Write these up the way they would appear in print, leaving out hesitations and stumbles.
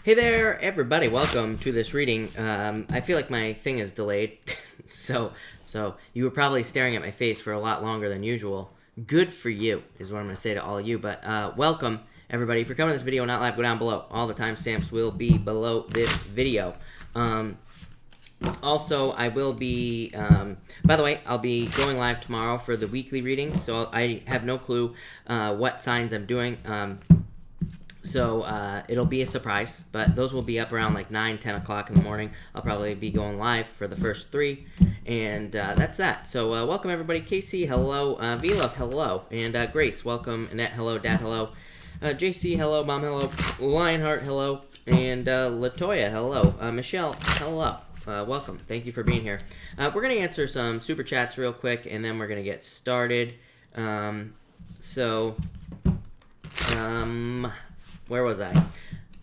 Hey there, everybody. Welcome to this reading. I feel like my thing is delayed, so you were probably staring at my face for a lot longer than usual. Good for you, is what I'm going to say to all of you. But welcome, everybody. If you're coming to this video not live, go down below. All the timestamps will be below this video. Also, I will be, by the way, I'll be going live tomorrow for the weekly reading, so I have no clue what signs I'm doing. So it'll be a surprise, but those will be up around like 9, 10 o'clock in the morning. I'll probably be going live for the first 3, and that's that. So welcome, everybody. Casey, hello. V-Love, hello. And Grace, welcome. Annette, hello. Dad, hello. JC, hello. Mom, hello. Lionheart, hello. And Latoya, hello. Michelle, hello. Welcome. Thank you for being here. We're going to answer some super chats real quick, and then we're going to get started. Where was I?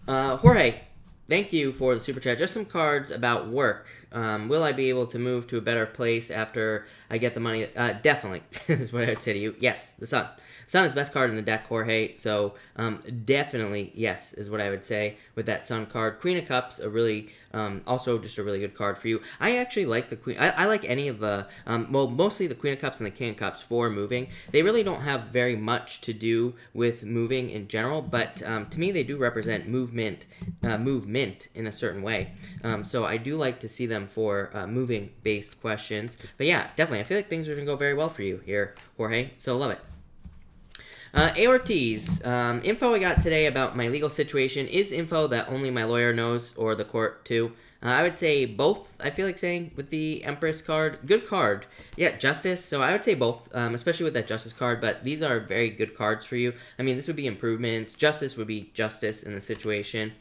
Jorge, thank you for the super chat. Just some cards about work. Will I be able to move to a better place after I get the money? Definitely, is what I would say to you. Yes, the sun. Sun is best card in the deck, Jorge. So definitely, yes, is what I would say with that sun card. Queen of Cups, a really, also just a really good card for you. I actually like the Queen. I like any of the, well, mostly the Queen of Cups and the King of Cups for moving. They really don't have very much to do with moving in general, but to me, they do represent movement in a certain way. So I do like to see them for moving-based questions. But yeah, definitely, I feel like things are going to go very well for you here, Jorge. So love it. ARTs, info I got today about my legal situation is info that only my lawyer knows, or the court too. I would say both, I feel like saying, with the Empress card. Good card. Yeah, Justice, so I would say both, especially with that Justice card, but these are very good cards for you. I mean, this would be improvements. Justice would be justice in the situation.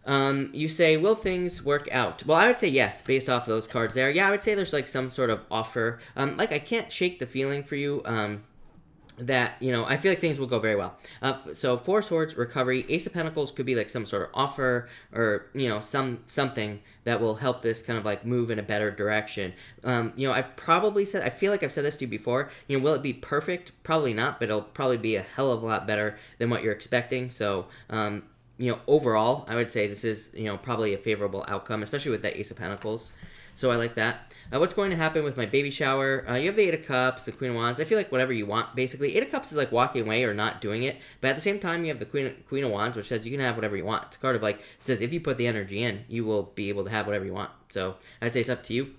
You say, will things work out? Well, I would say yes, based off of those cards there. Yeah, I would say there's like some sort of offer. Like, I can't shake the feeling for you, that, you know, I feel like things will go very well. So 4 Swords, Recovery, Ace of Pentacles could be like some sort of offer, or, you know, something that will help this kind of like move in a better direction. You know, I've probably said, I feel like I've said this to you before, you know, will it be perfect? Probably not, but it'll probably be a hell of a lot better than what you're expecting. So, you know, overall, I would say this is, you know, probably a favorable outcome, especially with that Ace of Pentacles. So I like that. What's going to happen with my baby shower? You have the 8 of Cups, the Queen of Wands. I feel like whatever you want, basically. 8 of Cups is like walking away or not doing it. But at the same time, you have the Queen of Wands, which says you can have whatever you want. It's a card of like, it says if you put the energy in, you will be able to have whatever you want. So I'd say it's up to you.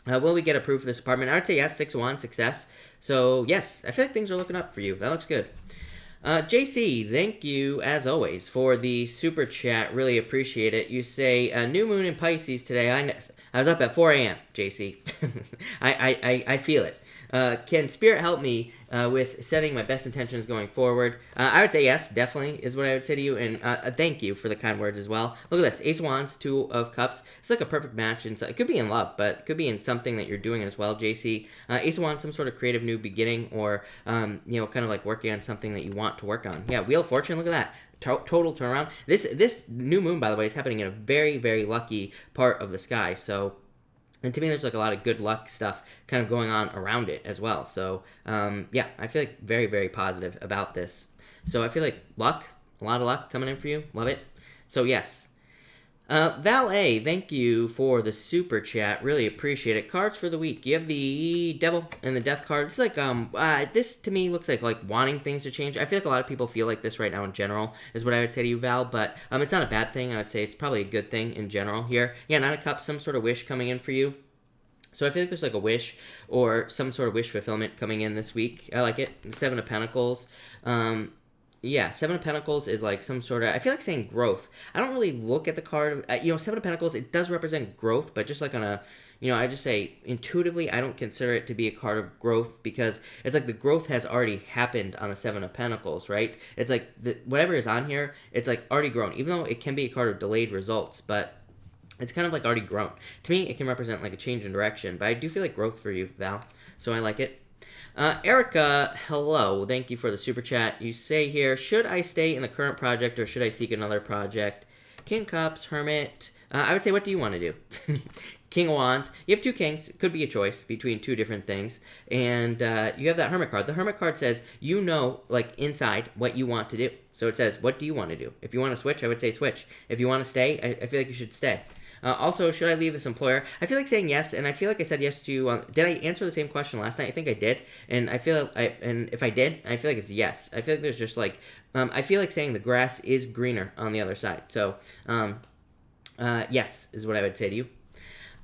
Will we get approved for this apartment? I would say yes, 6 of Wands, success. So yes, I feel like things are looking up for you. That looks good. JC, thank you, as always, for the super chat. Really appreciate it. You say, new moon in Pisces today. I was up at 4 a.m., JC. I feel it. Can Spirit help me with setting my best intentions going forward? I would say yes, definitely, is what I would say to you. And thank you for the kind words as well. Look at this. Ace of Wands, 2 of Cups. It's like a perfect match. And so it could be in love, but it could be in something that you're doing as well, JC. Ace of Wands, some sort of creative new beginning, or, you know, kind of like working on something that you want to work on. Yeah, Wheel of Fortune, look at that. Total turnaround. This new moon, by the way, is happening in a very, very lucky part of the sky. So, and to me, there's like a lot of good luck stuff kind of going on around it as well. So, yeah, I feel like very, very positive about this. So I feel like luck, a lot of luck coming in for you. Love it. So yes. Valet, thank you for the super chat. Really appreciate it. Cards for the week. You have the Devil and the Death card. It's like, this to me looks like wanting things to change. I feel like a lot of people feel like this right now in general, is what I would say to you, Val. But it's not a bad thing. I would say it's probably a good thing in general here. Yeah, 9 of Cups, some sort of wish coming in for you. So I feel like there's like a wish or some sort of wish fulfillment coming in this week. I like it. 7 of Pentacles. Yeah, 7 of Pentacles is like some sort of, I feel like saying growth. I don't really look at the card, you know, 7 of Pentacles, it does represent growth, but just like on a, you know, I just say intuitively, I don't consider it to be a card of growth, because it's like the growth has already happened on the 7 of Pentacles, right? It's like whatever is on here, it's like already grown, even though it can be a card of delayed results, but it's kind of like already grown. To me, it can represent like a change in direction, but I do feel like growth for you, Val, so I like it. Erica, hello. Thank you for the super chat. You say here, should I stay in the current project or should I seek another project? King Cups, Hermit. I would say, what do you want to do? King of Wands. You have two kings. It could be a choice between two different things. And you have that Hermit card. The Hermit card says, you know, like inside what you want to do. So it says, what do you want to do? If you want to switch, I would say switch. If you want to stay, I feel like you should stay. Also, should I leave this employer? I feel like saying yes, and I feel like I said yes to. Did I answer the same question last night? I think I did, and I feel and if I did, I feel like it's yes. I feel like there's just like I feel like saying the grass is greener on the other side. So yes is what I would say to you.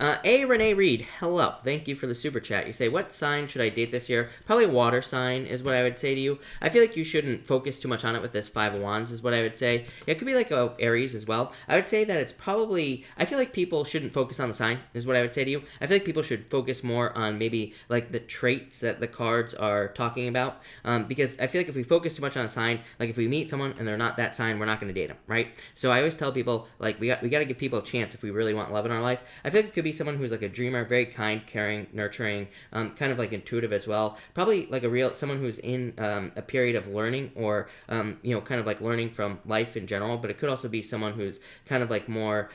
Renee Reed, hello. Thank you for the super chat. You say, what sign should I date this year? Probably water sign is what I would say to you. I feel like you shouldn't focus too much on it with this Five of Wands is what I would say. Yeah, it could be like a Aries as well. I would say that it's probably, I feel like people shouldn't focus on the sign is what I would say to you. I feel like people should focus more on maybe like the traits that the cards are talking about. Because I feel like if we focus too much on a sign, like if we meet someone and they're not that sign, we're not going to date them, right? So I always tell people, like, we got to give people a chance if we really want love in our life. I feel like it could be someone who's like a dreamer, very kind, caring, nurturing, kind of like intuitive as well. Probably like someone who's in a period of learning or, you know, kind of like learning from life in general, but it could also be someone who's kind of like more,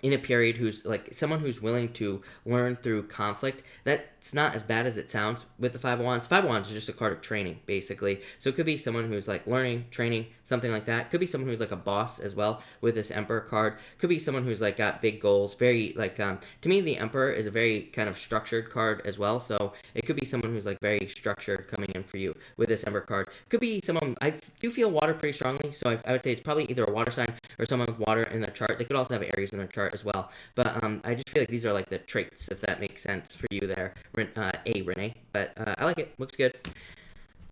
in a period who's like someone who's willing to learn through conflict. That's not as bad as it sounds with the Five of Wands. Five of Wands is just a card of training, basically. So it could be someone who's like learning, training, something like that. Could be someone who's like a boss as well with this Emperor card. Could be someone who's like got big goals. Very like, to me, the Emperor is a very kind of structured card as well. So it could be someone who's like very structured coming in for you with this Emperor card. Could be someone, I do feel water pretty strongly. So I would say it's probably either a water sign or someone with water in their chart. They could also have Aries in their chart as well. But I just feel like these are like the traits, if that makes sense for you there, Renee. But I like it. Looks good.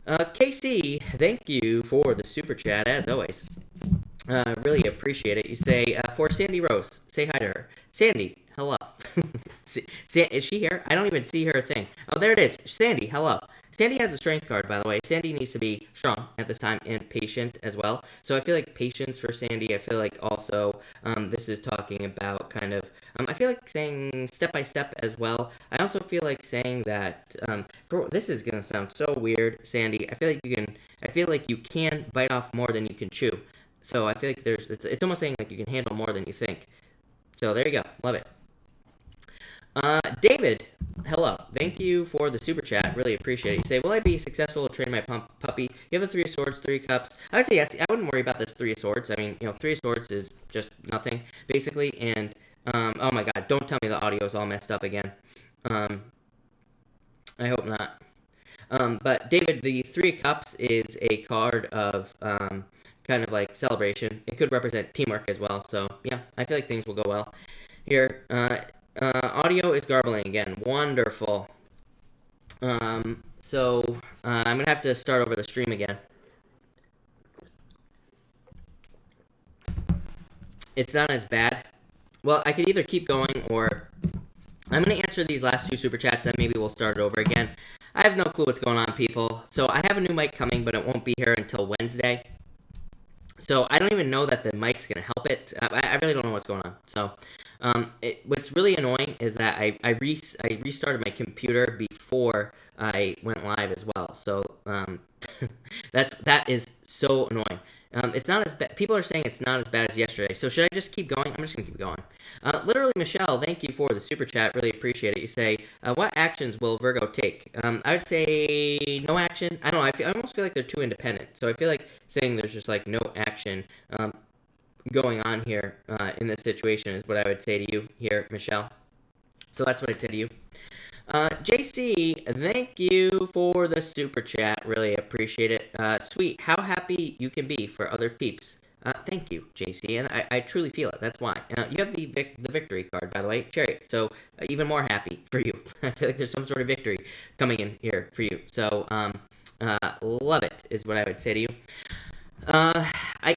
KC, thank you for the super chat, as always. Really appreciate it. You say, for Sandy Rose, say hi to her. Sandy, hello. Is she here? I don't even see her thing. Oh, there it is. Sandy, hello. Sandy has a strength card, by the way. Sandy needs to be strong at this time and patient as well. So I feel like patience for Sandy. I feel like also this is talking about kind of, I feel like saying step by step as well. I also feel like saying that, this is going to sound so weird, Sandy. I feel like you can bite off more than you can chew. So I feel like it's almost saying like you can handle more than you think. So there you go. Love it. David, hello. Thank you for the super chat. Really appreciate it. You say, will I be successful to train my puppy? You have the Three of Swords, Three of Cups. I would say yes. I wouldn't worry about this Three of Swords. I mean, you know, Three of Swords is just nothing, basically. And, oh my god, don't tell me the audio is all messed up again. I hope not. But David, the Three of Cups is a card of, kind of like celebration. It could represent teamwork as well. So, yeah, I feel like things will go well here. Audio is garbling again. Wonderful. So I'm going to have to start over the stream again. It's not as bad. Well, I could either keep going or I'm going to answer these last two super chats, then maybe we'll start it over again. I have no clue what's going on, people. So I have a new mic coming, but it won't be here until Wednesday. So I don't even know that the mic's going to help it. I really don't know what's going on. So what's really annoying is that I restarted my computer before I went live as well. So that is so annoying. It's not as bad. People are saying it's not as bad as yesterday. So should I just keep going? I'm just going to keep going. Literally, Michelle, thank you for the super chat. Really appreciate it. You say, what actions will Virgo take? I would say no action. I don't know. I almost feel like they're too independent. So I feel like saying there's just like no action going on here in this situation is what I would say to you here, Michelle. So that's what I'd say to you. JC, thank you for the super chat. Really appreciate it. Sweet. How happy you can be for other peeps. Thank you, JC, and I truly feel it. That's why. You have the victory card, by the way, Chariot. So even more happy for you. I feel like there's some sort of victory coming in here for you. So love it is what I would say to you.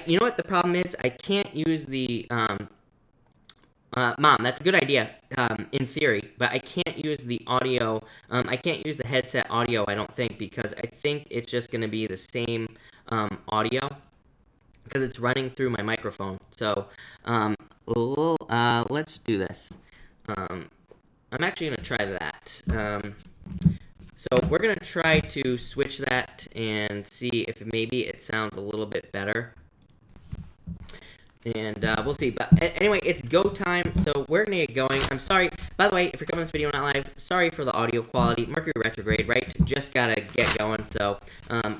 You know what the problem is? I can't use the Mom, that's a good idea, in theory, but I can't use the audio, I can't use the headset audio, I don't think, because I think it's just going to be the same, audio, because it's running through my microphone. So, let's do this. I'm actually going to try that. So we're going to try to switch that and see if maybe it sounds a little bit better. And we'll see. But anyway, it's go time, so we're gonna get going. I'm sorry, by the way, if you're coming to this video not live, sorry for the audio quality. Mercury retrograde, right? Just gotta get going. So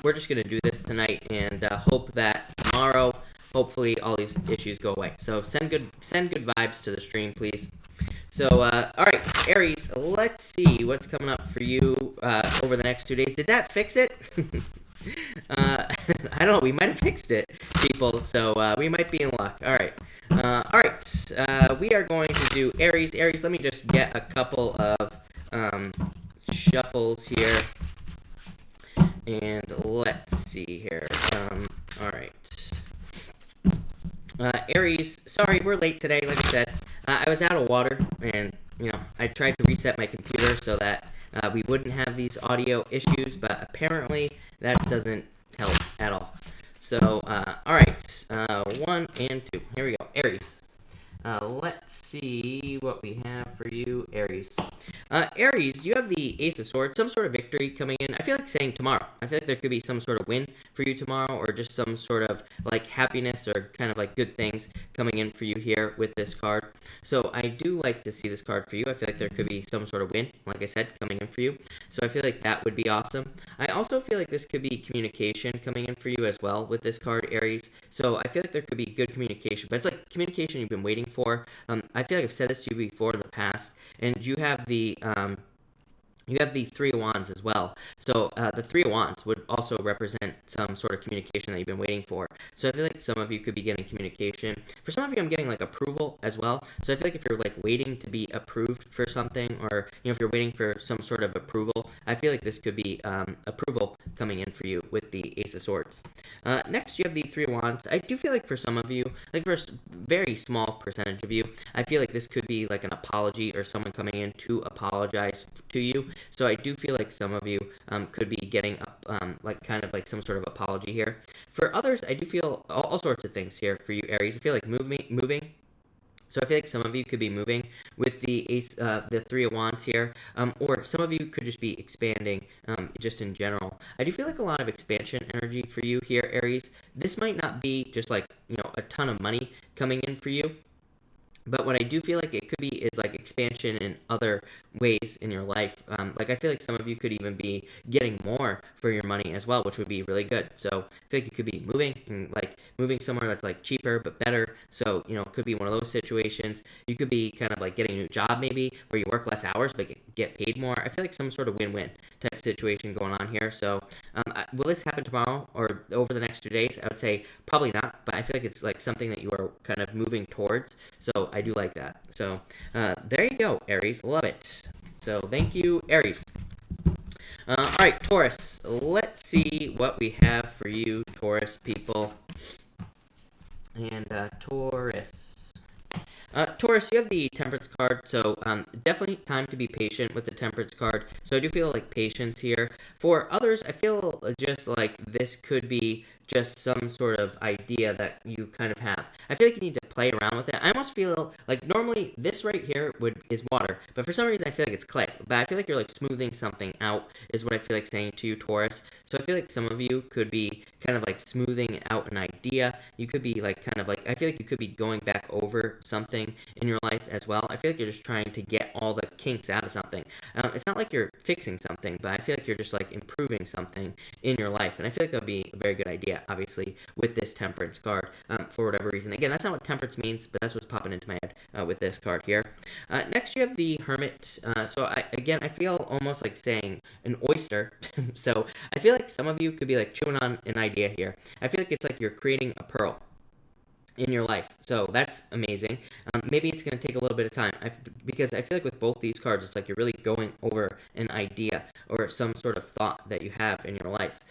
we're just gonna do this tonight and hope that tomorrow, hopefully, all these issues go away. So send good vibes to the stream, please. So, all right, Aries, let's see what's coming up for you over the next 2 days. Did that fix it? I don't know. We might have fixed it, people. So we might be in luck. All right. All right. We are going to do Aries. Aries, let me just get a couple of shuffles here. And let's see here. All right. Aries, sorry, we're late today. Like I said, I was out of water, and I tried to reset my computer so that we wouldn't have these audio issues, but apparently that doesn't help at all. So, all right, 1 and 2. Here we go, Aries. Let's see what we have for you, Aries. Aries, you have the Ace of Swords, some sort of victory coming in. I feel like saying tomorrow. I feel like there could be some sort of win for you tomorrow, or just some sort of like happiness or kind of like good things coming in for you here with this card. So I do like to see this card for you. I feel like there could be some sort of win, like I said, coming in for you. So I feel like that would be awesome. I also feel like this could be communication coming in for you as well with this card, Aries. So I feel like there could be good communication, but it's like communication you've been waiting for. I feel like I've said this to you before in the past, and you have the Three of Wands as well. So the Three of Wands would also represent some sort of communication that you've been waiting for. So I feel like some of you could be getting communication. For some of you, I'm getting like approval as well. So I feel like if you're like waiting to be approved for something, or if you're waiting for some sort of approval, I feel like this could be approval coming in for you with the Ace of Swords. Next, you have the Three of Wands. I do feel like for some of you, like for a very small percentage of you, I feel like this could be like an apology or someone coming in to apologize to you. So I do feel like some of you could be getting like kind of like some sort of apology here. For others, I do feel all sorts of things here for you, Aries. I feel like moving. So I feel like some of you could be moving with the the Three of Wands here, or some of you could just be expanding just in general. I do feel like a lot of expansion energy for you here, Aries. This might not be just like, a ton of money coming in for you. But what I do feel like it could be is like expansion in other ways in your life. Like I feel like some of you could even be getting more for your money as well, which would be really good. So I feel like you could be moving and like moving somewhere that's like cheaper but better. So it could be one of those situations. You could be kind of like getting a new job maybe where you work less hours but get paid more. I feel like some sort of win-win type of situation going on here. So will this happen tomorrow or over the next 2 days? I would say probably not, but I feel like it's like something that you are kind of moving towards. So I do like that. So there you go, Aries. Love it. So thank you, Aries. All right, Taurus. Let's see what we have for you, Taurus people. And Taurus. Taurus, you have the Temperance card, so definitely time to be patient with the Temperance card. So I do feel like patience here. For others, I feel just like this could be just some sort of idea that you kind of have. I feel like you need to play around with it. I almost feel like normally this right here is water, but for some reason I feel like it's clay. But I feel like you're like smoothing something out is what I feel like saying to you, Taurus. So I feel like some of you could be kind of like smoothing out an idea. You could be like kind of like, I feel like you could be going back over something in your life as well. I feel like you're just trying to get all the kinks out of something. It's not like you're fixing something, but I feel like you're just like improving something in your life. And I feel like that would be a very good idea, obviously, with this Temperance card for whatever reason. Again, that's not what Temperance means, but that's what's popping into my head with this card here. Next, you have the Hermit. So I feel almost like saying an oyster. So I feel like some of you could be like chewing on an idea here. I feel like it's like you're creating a pearl in your life. So that's amazing. Maybe it's going to take a little bit of time because I feel like with both these cards, it's like you're really going over an idea or some sort of thought that you have in your life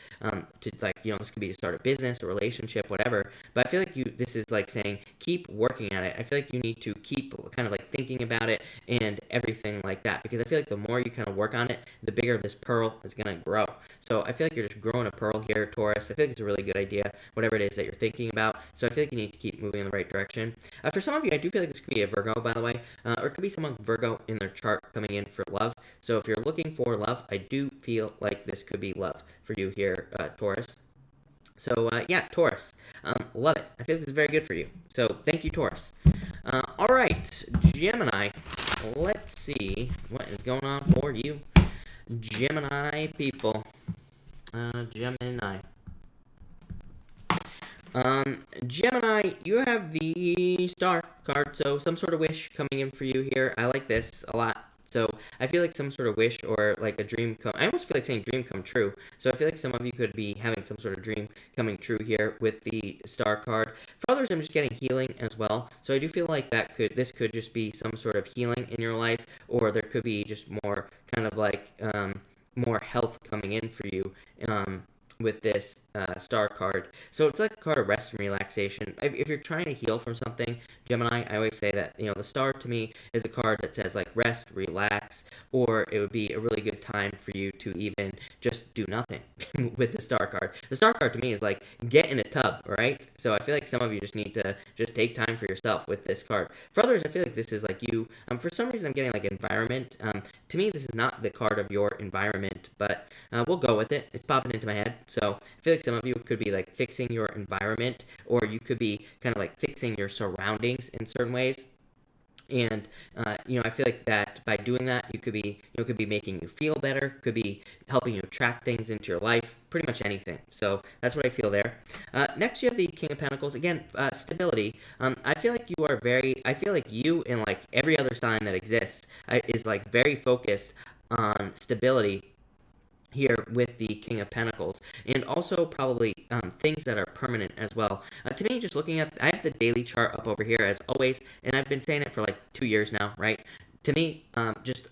to like, this could be to start a business, a relationship, whatever. But I feel like this is like saying, keep working at it. I feel like you need to keep kind of like thinking about it and everything like that, because I feel like the more you kind of work on it, the bigger this pearl is going to grow. So I feel like you're just growing a pearl here, Taurus. I feel like it's a really good idea, whatever it is that you're thinking about. So I feel like you need to keep moving in the right direction. For some of you, I do feel like this could be a Virgo, by the way, or it could be someone Virgo in their chart coming in for love. So if you're looking for love, I do feel like this could be love for you here, Taurus. So, yeah, Taurus. Love it. I feel like this is very good for you. So, thank you, Taurus. All right, Gemini. Let's see what is going on for you. Gemini people. Gemini. Gemini, you have the star card, so some sort of wish coming in for you here. I like this a lot. So I feel like some sort of wish or like a dream come. I almost feel like saying dream come true. So I feel like some of you could be having some sort of dream coming true here with the star card. For others, I'm just getting healing as well. So I do feel like this could just be some sort of healing in your life, or there could be just more kind of like more health coming in for you. With this star card. So it's like a card of rest and relaxation. If you're trying to heal from something, Gemini, I always say that, the star to me is a card that says like rest, relax, or it would be a really good time for you to even just do nothing with the star card. The star card to me is like get in a tub, right? So I feel like some of you just need to just take time for yourself with this card. For others, I feel like this is like you. For some reason, I'm getting like environment. To me, this is not the card of your environment, but we'll go with it. It's popping into my head. So I feel like some of you could be like fixing your environment, or you could be kind of like fixing your surroundings in certain ways. And I feel like that by doing that, you could be making you feel better, could be helping you attract things into your life, pretty much anything. So that's what I feel there. Next, you have the King of Pentacles. Again, stability. I feel like I feel like you and like every other sign that exists is like very focused on stability here with the King of Pentacles, and also probably things that are permanent as well. To me, just looking at, I have the daily chart up over here as always, and I've been saying it for like 2 years now, right? To me,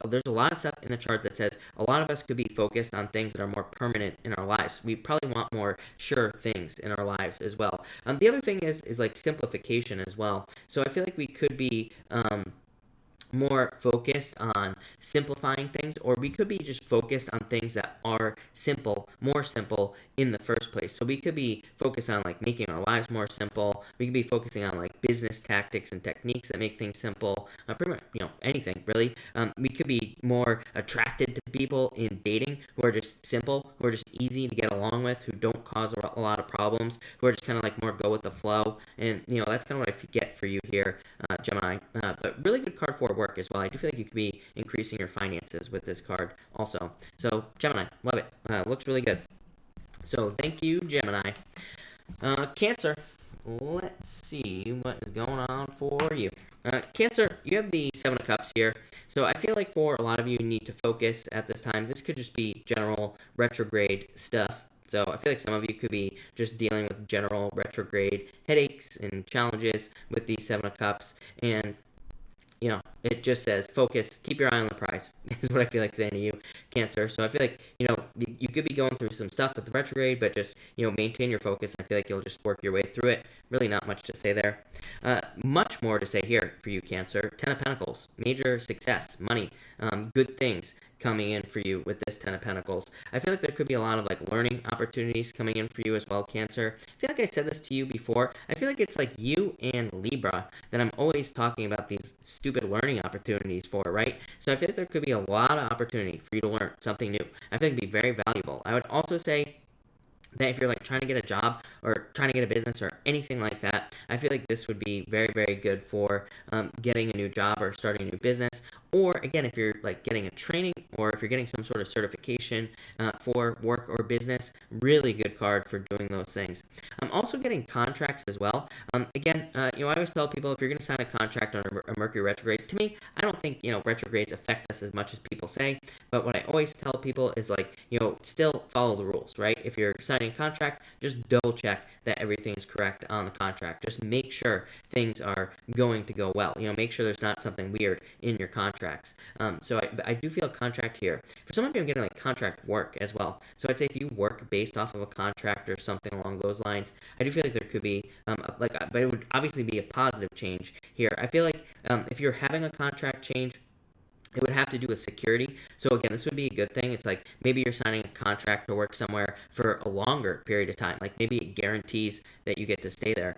there's a lot of stuff in the chart that says a lot of us could be focused on things that are more permanent in our lives. We probably want more sure things in our lives as well. The other thing is like simplification as well. So I feel like we could be more focused on simplifying things, or we could be just focused on things that are more simple in the first place. So we could be focused on like making our lives more simple. We could be focusing on like business tactics and techniques that make things simple. Pretty much, anything really. We could be more attracted to people in dating who are just simple, who are just easy to get along with, who don't cause a lot of problems, who are just kind of like more go with the flow. And that's kind of what I get for you here, Gemini. But really good card for work as well. I do feel like you could be increasing your finances with this card also. So Gemini, love it. Looks really good. So thank you, Gemini. Cancer. Let's see what is going on for you. Cancer, you have the Seven of Cups here. So I feel like for a lot of you need to focus at this time. This could just be general retrograde stuff. So I feel like some of you could be just dealing with general retrograde headaches and challenges with the Seven of Cups. And it just says focus, keep your eye on the prize, is what I feel like saying to you, Cancer. So I feel like, you could be going through some stuff with the retrograde, but just, maintain your focus. I feel like you'll just work your way through it. Really not much to say there. Much more to say here for you, Cancer. Ten of Pentacles, major success, money, good things coming in for you with this Ten of Pentacles. I feel like there could be a lot of like learning opportunities coming in for you as well, Cancer. I feel like I said this to you before. I feel like it's like you and Libra that I'm always talking about these stupid learning opportunities for, right? So I feel like there could be a lot of opportunity for you to learn something new. I think it'd be very valuable. I would also say that if you're like trying to get a job or trying to get a business or anything like that, I feel like this would be very, very good for getting a new job or starting a new business. Or again, if you're like getting a training or if you're getting some sort of certification for work or business, really good card for doing those things. I'm also getting contracts as well. Again, I always tell people if you're going to sign a contract on a Mercury retrograde, to me, I don't think, retrogrades affect us as much as people say. But what I always tell people is like, still follow the rules, right? If you're signing a contract, just double check that everything is correct on the contract. Just make sure things are going to go well. Make sure there's not something weird in your contracts. So I do feel a contract here. For some of you, I'm getting like contract work as well. So I'd say if you work based off of a contract or something along those lines, I do feel like there could be but it would obviously be a positive change here. I feel like if you're having a contract change, it would have to do with security. So again, this would be a good thing. It's like maybe you're signing a contract to work somewhere for a longer period of time. Like maybe it guarantees that you get to stay there,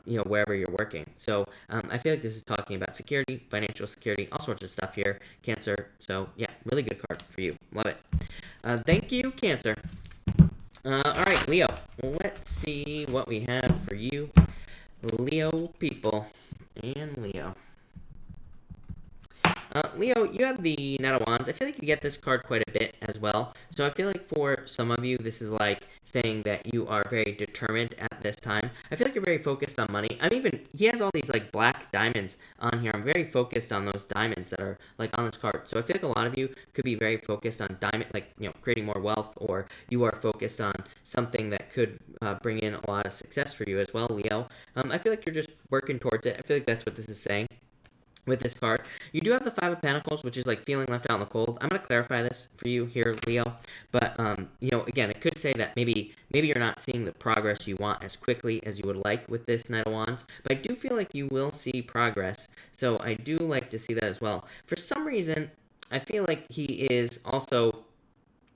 wherever you're working. So I feel like this is talking about security, financial security, all sorts of stuff here, Cancer. So yeah, really good card for you. Love it. Thank you, Cancer. All right, Leo. Let's see what we have for you, Leo people, and Leo. Leo, you have the Knight of Wands. I feel like you get this card quite a bit as well. So I feel like for some of you, this is like saying that you are very determined at this time. I feel like you're very focused on money. He has all these like black diamonds on here. I'm very focused on those diamonds that are like on this card. So I feel like a lot of you could be very focused on creating more wealth, or you are focused on something that could bring in a lot of success for you as well, Leo. I feel like you're just working towards it. I feel like that's what this is saying with this card. You do have the Five of Pentacles, which is like feeling left out in the cold. I'm going to clarify this for you here, Leo. But, again, it could say that maybe you're not seeing the progress you want as quickly as you would like with this Knight of Wands. But I do feel like you will see progress. So I do like to see that as well. For some reason, I feel like he is also...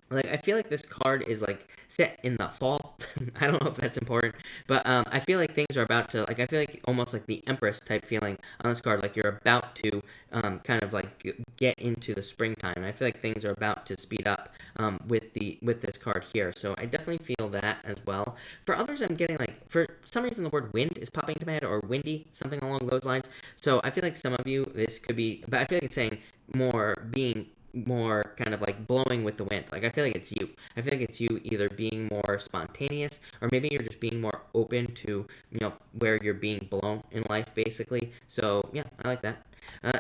Like, I feel like this card is, like, set in the fall. I don't know if that's important. But I feel like things are about to, like, I feel like almost like the Empress type feeling on this card. Like, you're about to kind of, like, get into the springtime. And I feel like things are about to speed up with this card here. So I definitely feel that as well. For others, I'm getting, like, for some reason, the word wind is popping into my head, or windy, something along those lines. So I feel like some of you, this could be, but I feel like it's saying being more kind of like blowing with the wind. Like, I feel like it's you. I feel like it's you either being more spontaneous, or maybe you're just being more open to, where you're being blown in life, basically. So, yeah, I like that.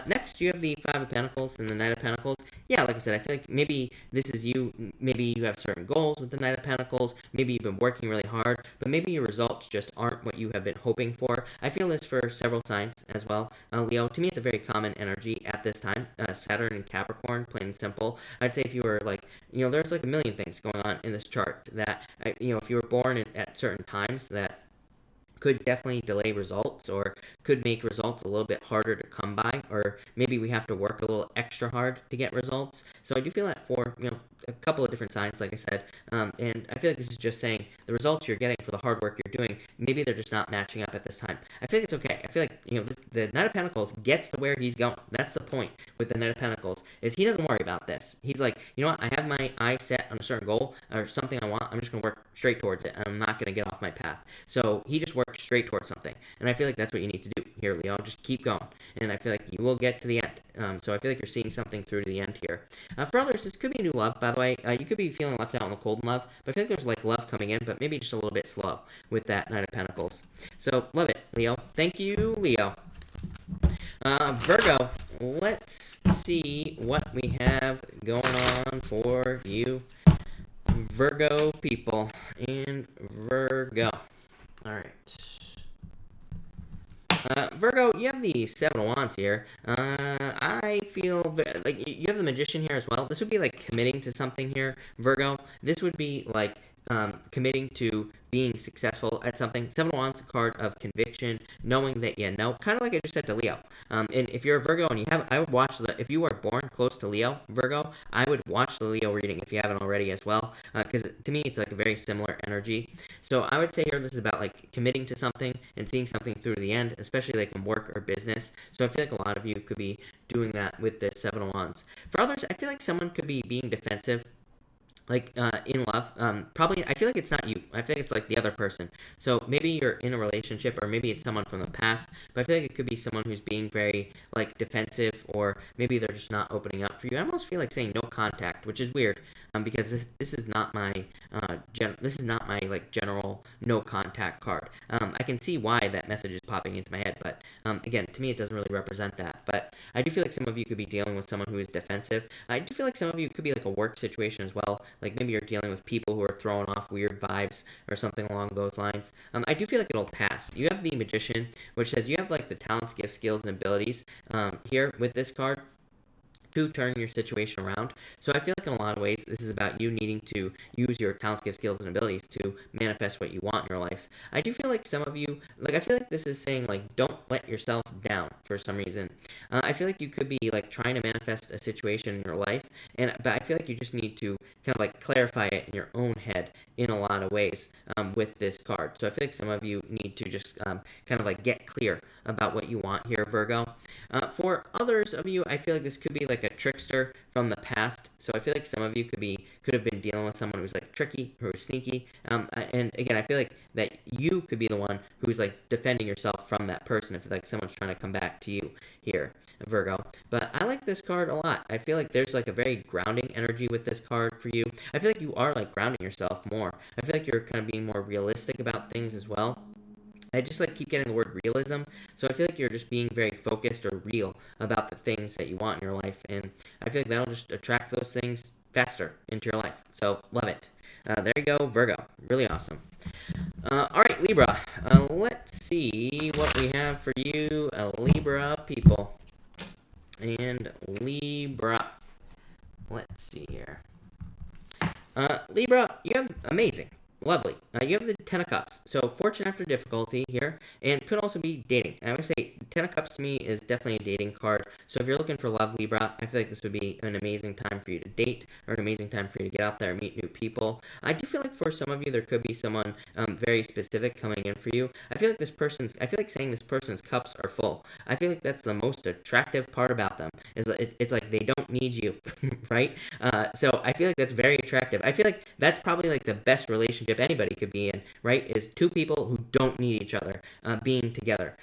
Next, you have the Five of Pentacles and the Knight of Pentacles. Yeah, like I said, I feel like maybe this is you. Maybe you have certain goals with the Knight of Pentacles. Maybe you've been working really hard, but maybe your results just aren't what you have been hoping for. I feel this for several signs as well. Leo, to me, it's a very common energy at this time. Saturn and Capricorn, plain and simple. I'd say if you were like, there's like a million things going on in this chart that, if you were born at certain times that could definitely delay results, or could make results a little bit harder to come by, or maybe we have to work a little extra hard to get results. So I do feel that for a couple of different signs, like I said, and I feel like this is just saying the results you're getting for the hard work you're doing, maybe they're just not matching up at this time. I feel like it's okay. I feel like the Knight of Pentacles gets to where he's going. That's the point with the Knight of Pentacles, is he doesn't worry about this. He's like, you know what, I have my eye set on a certain goal or something I want. I'm just gonna work straight towards it, and I'm not gonna get off my path. So he just works straight towards something, and I feel like that's what you need to do here, Leo. Just keep going, and I feel like you will get to the end. So I feel like you're seeing something through to the end here. For others, this could be a new love, by the way. You could be feeling left out in the cold in love, but I feel like there's like love coming in, but maybe just a little bit slow with that Knight of Pentacles. So love it, Leo. Thank you, Leo. Virgo, let's see what we have going on for you, Virgo people, and Virgo. All right. Virgo, you have the Seven of Wands here. I feel like you have the Magician here as well. This would be like committing to something here, Virgo. This would be like committing to being successful at something. Seven of Wands, a card of conviction, knowing that you know, kind of like I just said to Leo. And if you're a Virgo and I would watch if you are born close to Leo, Virgo, I would watch the Leo reading if you haven't already as well, because to me it's like a very similar energy. So I would say here this is about like committing to something and seeing something through to the end, especially like in work or business. So I feel like a lot of you could be doing that with this Seven of Wands. For others, I feel like someone could be being defensive, like in love. Probably I feel like it's not you. I feel like it's like the other person. So maybe you're in a relationship, or maybe it's someone from the past, but I feel like it could be someone who's being very like defensive, or maybe they're just not opening up for you. I almost feel like saying no contact, which is weird, because this is not my like general no contact card. I can see why that message is popping into my head, but again, to me it doesn't really represent that. But I do feel like some of you could be dealing with someone who is defensive. I do feel like some of you could be like a work situation as well. Like maybe you're dealing with people who are throwing off weird vibes or something along those lines. I do feel like it'll pass. You have the Magician, which says you have like the talents, gifts, skills, and abilities here with this card to turn your situation around. So I feel like in a lot of ways, this is about you needing to use your talents, gifts, skills, and abilities to manifest what you want in your life. I do feel like some of you, like I feel like this is saying like don't let yourself down for some reason. I feel like you could be like trying to manifest a situation in your life, but I feel like you just need to kind of like clarify it in your own head in a lot of ways with this card. So I feel like some of you need to just kind of like get clear about what you want here, Virgo. For others of you, I feel like this could be like a trickster from the past. So I feel feel like some of you could have been dealing with someone who's like tricky, who was sneaky. And again, I feel like that you could be the one who's like defending yourself from that person if like someone's trying to come back to you here, Virgo. But I like this card a lot. I feel like there's like a very grounding energy with this card for you. I feel like you are like grounding yourself more. I feel like you're kind of being more realistic about things as well. I just like keep getting the word realism, so I feel like you're just being very focused or real about the things that you want in your life, and I feel like that'll just attract those things faster into your life. So love it. There you go, Virgo. Really awesome. All right, Libra. Let's see what we have for you, Libra people. And Libra. Let's see here. Libra, you have amazing. Lovely. You have the Ten of Cups. So fortune after difficulty here, and could also be dating. And I would say Ten of Cups to me is definitely a dating card. So if you're looking for love, Libra, I feel like this would be an amazing time for you to date, or an amazing time for you to get out there and meet new people. I do feel like for some of you, there could be someone very specific coming in for you. I feel like saying this person's cups are full. I feel like that's the most attractive part about them, is that it's like they don't need you, right? So I feel like that's very attractive. I feel like that's probably like the best relationship anybody could be in, right? Is two people who don't need each other being together,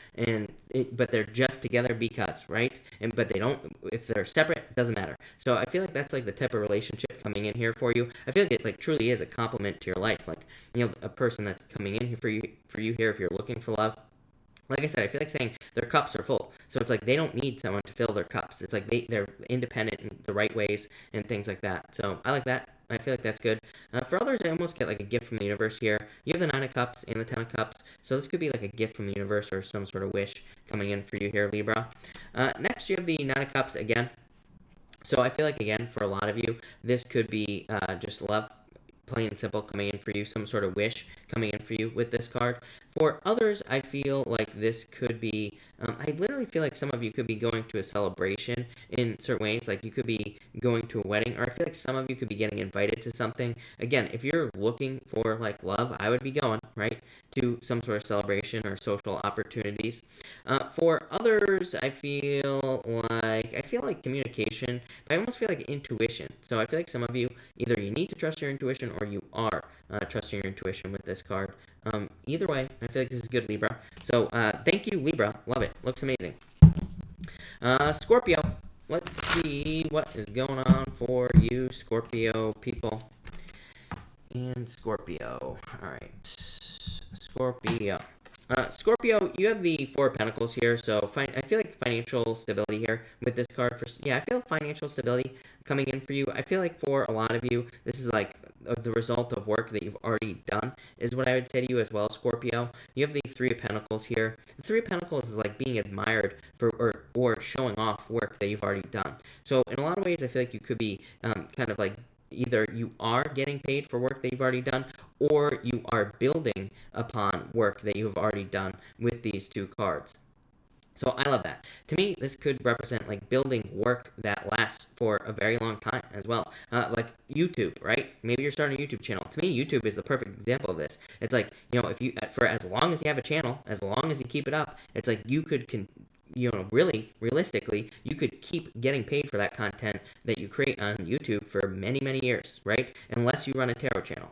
but they're just together because, right? But they don't. If they're separate, it doesn't matter. So I feel like that's like the type of relationship coming in here for you. I feel like it like truly is a compliment to your life, like a person that's coming in here for you here if you're looking for love. Like I said, I feel like saying their cups are full. So it's like they don't need someone to fill their cups. It's like they're independent in the right ways and things like that. So I like that. I feel like that's good. For others, I almost get like a gift from the universe here. You have the Nine of Cups and the Ten of Cups. So this could be like a gift from the universe or some sort of wish coming in for you here, Libra. Next, you have the Nine of Cups again. So I feel like, again, for a lot of you, this could be just love. Plain and simple coming in for you, some sort of wish coming in for you with this card. For others, I feel like this could be, I literally feel like some of you could be going to a celebration in certain ways, like you could be going to a wedding, or I feel like some of you could be getting invited to something. Again, if you're looking for like love, I would be going, right, to some sort of celebration or social opportunities. For others, I feel like communication, but I almost feel like intuition. So I feel like some of you, either you need to trust your intuition or you are trusting your intuition with this card. Either way, I feel like this is good, Libra. So thank you, Libra. Love it. Looks amazing. Scorpio. Let's see what is going on for you, Scorpio people. And Scorpio. All right. Scorpio. Scorpio, you have the Four of Pentacles here, so I feel like financial stability here with this card. I feel financial stability coming in for you. I feel like for a lot of you, this is like the result of work that you've already done, is what I would say to you as well, Scorpio. You have the Three of Pentacles here. The Three of Pentacles is like being admired for or showing off work that you've already done. So in a lot of ways, I feel like you could be kind of like either you are getting paid for work that you've already done, or you are building upon work that you've already done with these two cards. So I love that. To me, this could represent like building work that lasts for a very long time as well. Like YouTube, right? Maybe you're starting a YouTube channel. To me, YouTube is the perfect example of this. It's like, if you, for as long as you have a channel, as long as you keep it up, it's like you could really, realistically, you could keep getting paid for that content that you create on YouTube for many, many years, right? Unless you run a tarot channel.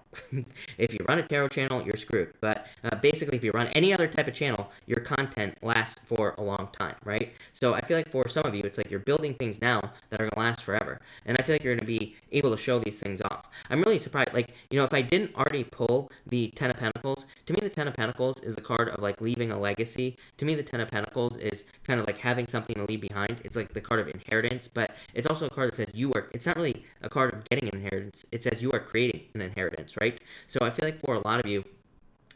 If you run a tarot channel, you're screwed. But basically, if you run any other type of channel, your content lasts for a long time, right? So I feel like for some of you, it's like you're building things now that are going to last forever. And I feel like you're going to be able to show these things off. I'm really surprised. Like, if I didn't already pull the Ten of Pentacles, to me, the Ten of Pentacles is the card of like leaving a legacy. To me, the Ten of Pentacles is kind of like having something to leave behind. It's like the card of inheritance, but it's also a card that says it's not really a card of getting an inheritance. It says you are creating an inheritance, right? So I feel like for a lot of you,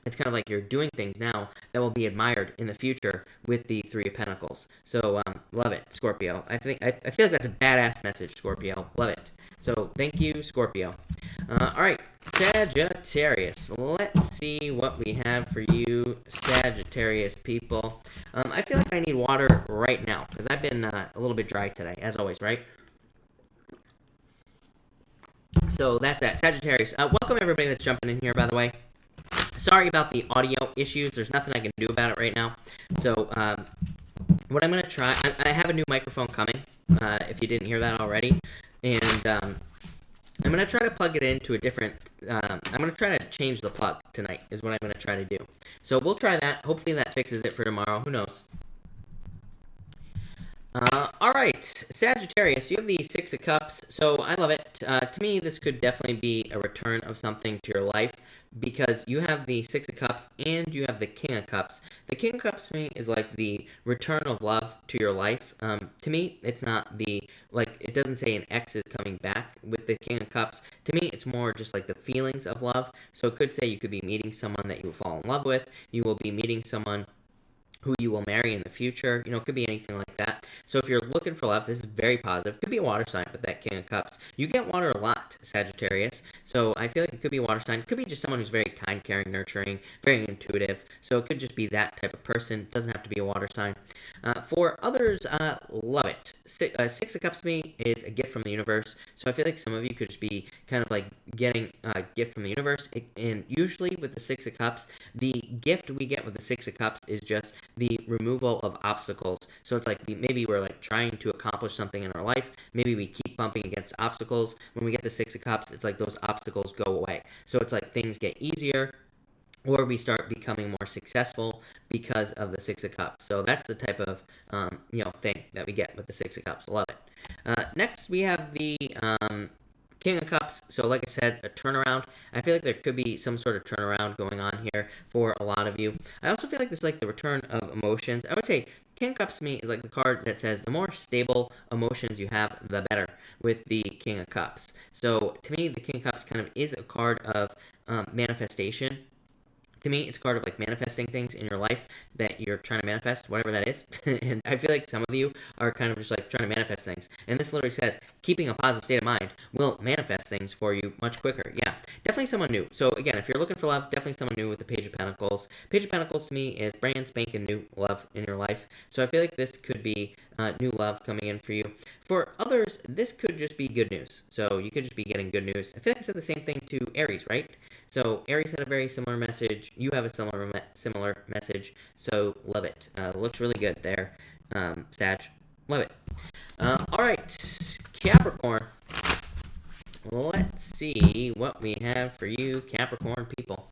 it's kind of like you're doing things now that will be admired in the future with the Three of Pentacles. So love it, Scorpio. I feel like that's a badass message, Scorpio. Love it. So thank you, Scorpio. All right, Sagittarius. Let's see what we have for you, Sagittarius people. I feel like I need water right now because I've been a little bit dry today, as always, right? So that's that, Sagittarius. Welcome everybody that's jumping in here, by the way. Sorry about the audio issues. There's nothing I can do about it right now. So what I'm going to try, I have a new microphone coming, if you didn't hear that already. And I'm going to try to plug it into a different, I'm going to try to change the plug tonight is what I'm going to try to do. So we'll try that. Hopefully that fixes it for tomorrow. Who knows? All right, Sagittarius, you have the Six of Cups, so I love it. To me, this could definitely be a return of something to your life because you have the Six of Cups and you have the King of Cups. The King of Cups to me is like the return of love to your life. To me, it's not the, like, it doesn't say an ex is coming back with the King of Cups. To me, it's more just like the feelings of love. So it could say you could be meeting someone that you will fall in love with. You will be meeting someone who you will marry in the future. You know, it could be anything like that. So if you're looking for love, this is very positive. Could be a water sign with that King of Cups. You get water a lot, Sagittarius. So I feel like it could be a water sign. It could be just someone who's very kind, caring, nurturing, very intuitive. So it could just be that type of person. It doesn't have to be a water sign. For others, love it. Six of Cups to me is a gift from the universe. So I feel like some of you could just be kind of like getting a gift from the universe. And usually with the Six of Cups, the gift we get with the Six of Cups is just the removal of obstacles. So it's like maybe we're like trying to accomplish something in our life. Maybe we keep bumping against obstacles. When we get the Six of Cups, it's like those obstacles go away. So it's like things get easier, or we start becoming more successful because of the Six of Cups. So that's the type of thing that we get with the Six of Cups. Love it. Next, we have the King of Cups. So like I said, a turnaround. I feel like there could be some sort of turnaround going on here for a lot of you. I also feel like this is like the return of emotions. I would say King of Cups to me is like the card that says the more stable emotions you have, the better with the King of Cups. So to me, the King of Cups kind of is a card of manifestation. To me, it's a card of like manifesting things in your life that you're trying to manifest, whatever that is. And I feel like some of you are kind of just like trying to manifest things. And this literally says, keeping a positive state of mind will manifest things for you much quicker. Yeah, definitely someone new. So again, if you're looking for love, definitely someone new with the Page of Pentacles. Page of Pentacles to me is brand spanking new love in your life. So I feel like this could be new love coming in for you. For others, this could just be good news. So you could just be getting good news. I feel like I said the same thing to Aries, right? So Aries had a very similar message. You have a similar message. So love it. Looks really good there, Sag. Love it. All right, Capricorn. Let's see what we have for you, Capricorn people.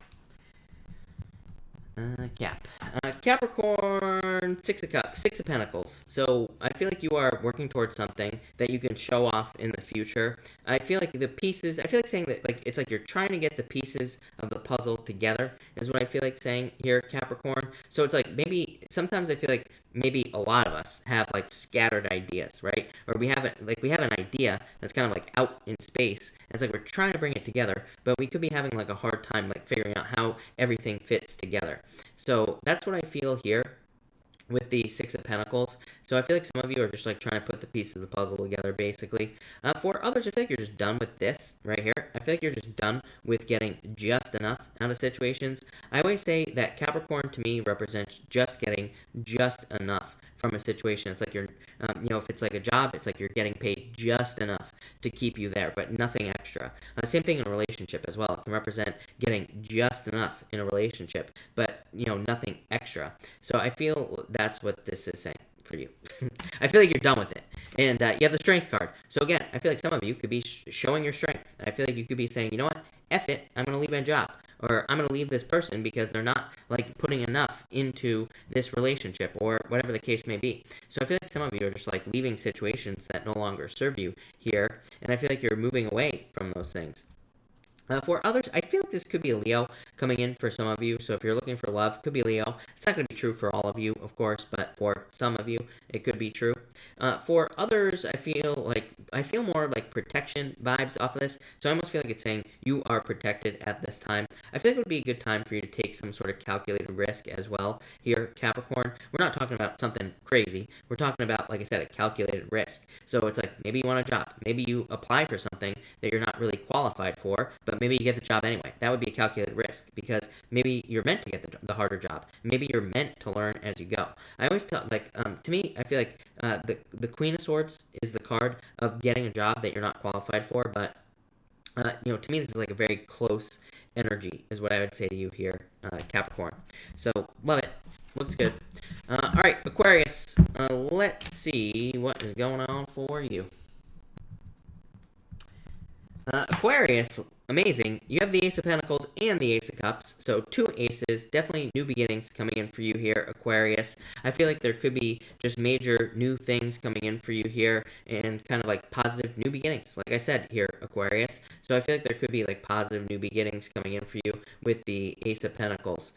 Capricorn, Six of Cups, Six of Pentacles. So I feel like you are working towards something that you can show off in the future. I feel like the pieces, I feel like saying that like it's like you're trying to get the pieces of the puzzle together is what I feel like saying here, Capricorn. So it's like maybe sometimes I feel like maybe a lot of us have like scattered ideas, right? Or we have an idea that's kind of like out in space. It's like we're trying to bring it together, but we could be having like a hard time like figuring out how everything fits together. So that's what I feel here with the Six of Pentacles. So I feel like some of you are just like trying to put the pieces of the puzzle together, basically. For others, I feel like you're just done with this right here. I feel like you're just done with getting just enough out of situations. I always say that Capricorn to me represents just getting just enough from a situation. It's like you're, if it's like a job, it's like you're getting paid just enough to keep you there, but nothing extra. Same thing in a relationship as well. It can represent getting just enough in a relationship, but, nothing extra. So I feel that's what this is saying for you. I feel like you're done with it. And you have the Strength card. So again, I feel like some of you could be showing your strength. I feel like you could be saying, you know what? F it. I'm going to leave my job. Or I'm going to leave this person because they're not like putting enough into this relationship or whatever the case may be. So I feel like some of you are just like leaving situations that no longer serve you here. And I feel like you're moving away from those things. For others, I feel like this could be a Leo coming in for some of you. So if you're looking for love, could be Leo. It's not going to be true for all of you, of course, but for some of you, it could be true. For others, I feel more like protection vibes off of this. So I almost feel like it's saying you are protected at this time. I feel like it would be a good time for you to take some sort of calculated risk as well here, Capricorn. We're not talking about something crazy. We're talking about, like I said, a calculated risk. So it's like maybe you want a job. Maybe you apply for something that you're not really qualified for, but maybe you get the job anyway. That would be a calculated risk because maybe you're meant to get the harder job. Maybe you're meant to learn as you go. I always tell, to me, I feel like the Queen of Swords is the card of getting a job that you're not qualified for, but to me, this is like a very close energy is what I would say to you here, Capricorn. So love it. Looks good. All right, Aquarius. Let's see what is going on for you. Aquarius, amazing. You have the Ace of Pentacles and the Ace of Cups, so two aces, definitely new beginnings coming in for you here, Aquarius. I feel like there could be just major new things coming in for you here, and kind of like positive new beginnings, like I said here, Aquarius. So I feel like there could be like positive new beginnings coming in for you with the Ace of Pentacles.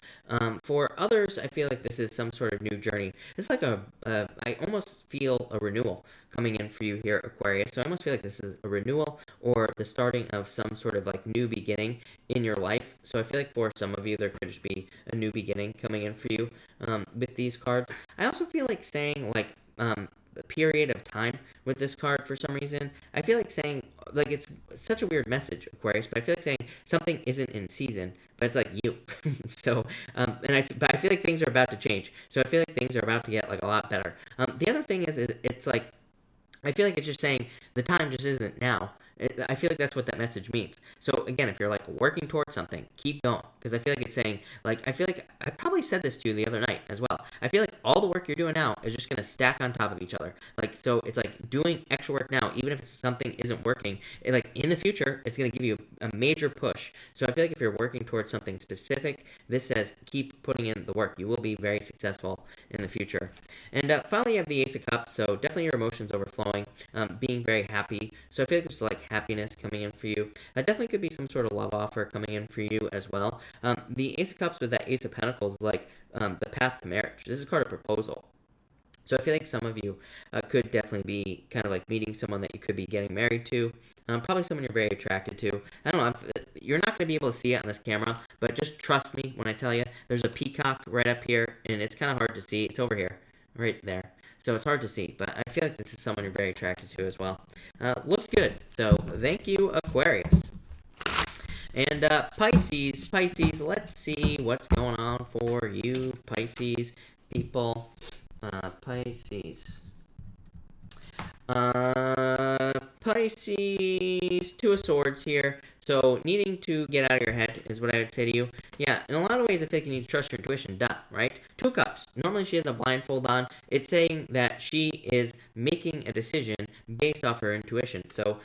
For others, I feel like this is some sort of new journey. It's like I almost feel a renewal coming in for you here, Aquarius. So I almost feel like this is a renewal or the starting of some sort of like new beginning in your life. So I feel like for some of you, there could just be a new beginning coming in for you with these cards. I also feel like saying like a period of time with this card for some reason. I feel like saying like it's such a weird message, Aquarius, but I feel like saying something isn't in season, but it's like you. So but I feel like things are about to change. So I feel like things are about to get like a lot better. The other thing is it's like I feel like it's just saying the time just isn't now. I feel like that's what that message means. So again, if you're like working towards something, keep going, because I feel like it's saying like I feel like I probably said this to you the other night as well. I feel like all the work you're doing now is just gonna stack on top of each other. Like so, it's like doing extra work now, even if something isn't working. Like in the future, it's gonna give you a major push. So I feel like if you're working towards something specific, this says keep putting in the work. You will be very successful in the future. And finally, you have the Ace of Cups. So definitely your emotions overflowing, being very happy. So I feel like there's like happiness coming in for you. Definitely could be some sort of love offer coming in for you as well. The Ace of Cups with that Ace of Pentacles is like the path to marriage. This is a card of proposal. So I feel like some of you could definitely be kind of like meeting someone that you could be getting married to. Probably someone you're very attracted to. I don't know. You're not going to be able to see it on this camera, but just trust me when I tell you. There's a peacock right up here, and it's kind of hard to see. It's over here, right there. So it's hard to see, but I feel like this is someone you're very attracted to as well. Looks good. So thank you, Aquarius. And Pisces, let's see what's going on for you, Pisces people. Pisces. Pisces, Two of Swords here. So needing to get out of your head is what I would say to you. Yeah, in a lot of ways, I feel like you need to trust your intuition. Duh, right? Two of Cups. Normally, she has a blindfold on. It's saying that she is making a decision based off her intuition. So,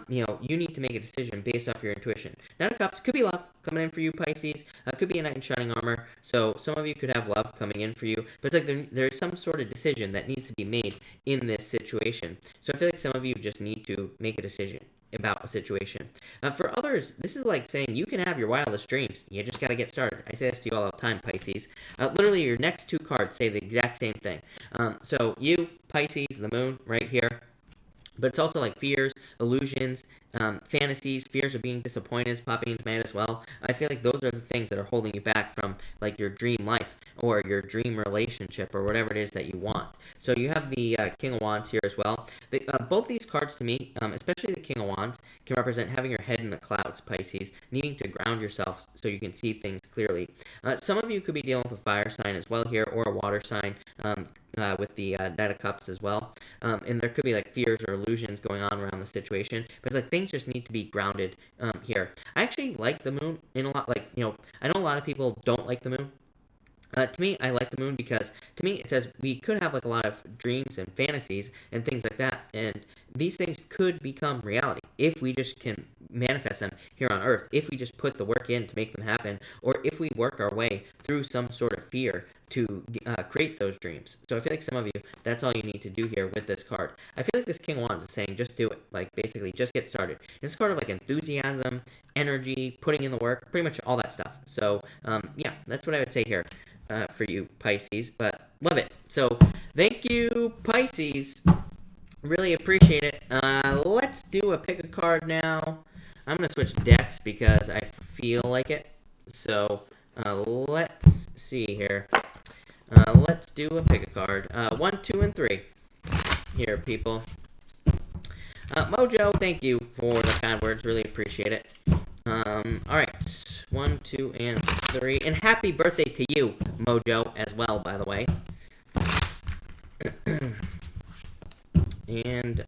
you need to make a decision based off your intuition. Nine of Cups could be love coming in for you, Pisces. Could be a knight in shining armor. So some of you could have love coming in for you. But it's like there's some sort of decision that needs to be made in this situation. So I feel like some of you just need to make a decision about a situation. For others, this is like saying you can have your wildest dreams. You just got to get started. I say this to you all the time, Pisces. Literally, your next two cards say the exact same thing. So you, Pisces, the moon, right here. But it's also like fears, illusions, fantasies, fears of being disappointed is popping into mind as well. I feel like those are the things that are holding you back from like your dream life or your dream relationship or whatever it is that you want. So you have the King of Wands here as well. Both these cards to me, especially the King of Wands, can represent having your head in the clouds, Pisces, needing to ground yourself so you can see things clearly. Some of you could be dealing with a fire sign as well here, or a water sign. With the Knight of Cups as well. And there could be like fears or illusions going on around the situation. But it's like things just need to be grounded here. I actually like the moon in a lot. Like, I know a lot of people don't like the moon. To me, I like the moon because, to me, it says we could have like a lot of dreams and fantasies and things like that, and these things could become reality if we just can manifest them here on Earth, if we just put the work in to make them happen, or if we work our way through some sort of fear to create those dreams. So I feel like some of you, that's all you need to do here with this card. I feel like this King of Wands is saying just do it, like basically just get started. It's a card of like enthusiasm, energy, putting in the work, pretty much all that stuff. So yeah, that's what I would say here. For you, Pisces, but love it. So thank you, Pisces. Really appreciate it. Let's do a pick a card now. I'm going to switch decks because I feel like it. So let's see here. Let's do a pick a card. 1, 2, and 3. Here, people. Mojo, thank you for the kind words. Really appreciate it. All right. 1, 2, and 3. And happy birthday to you, Mojo, as well, by the way. And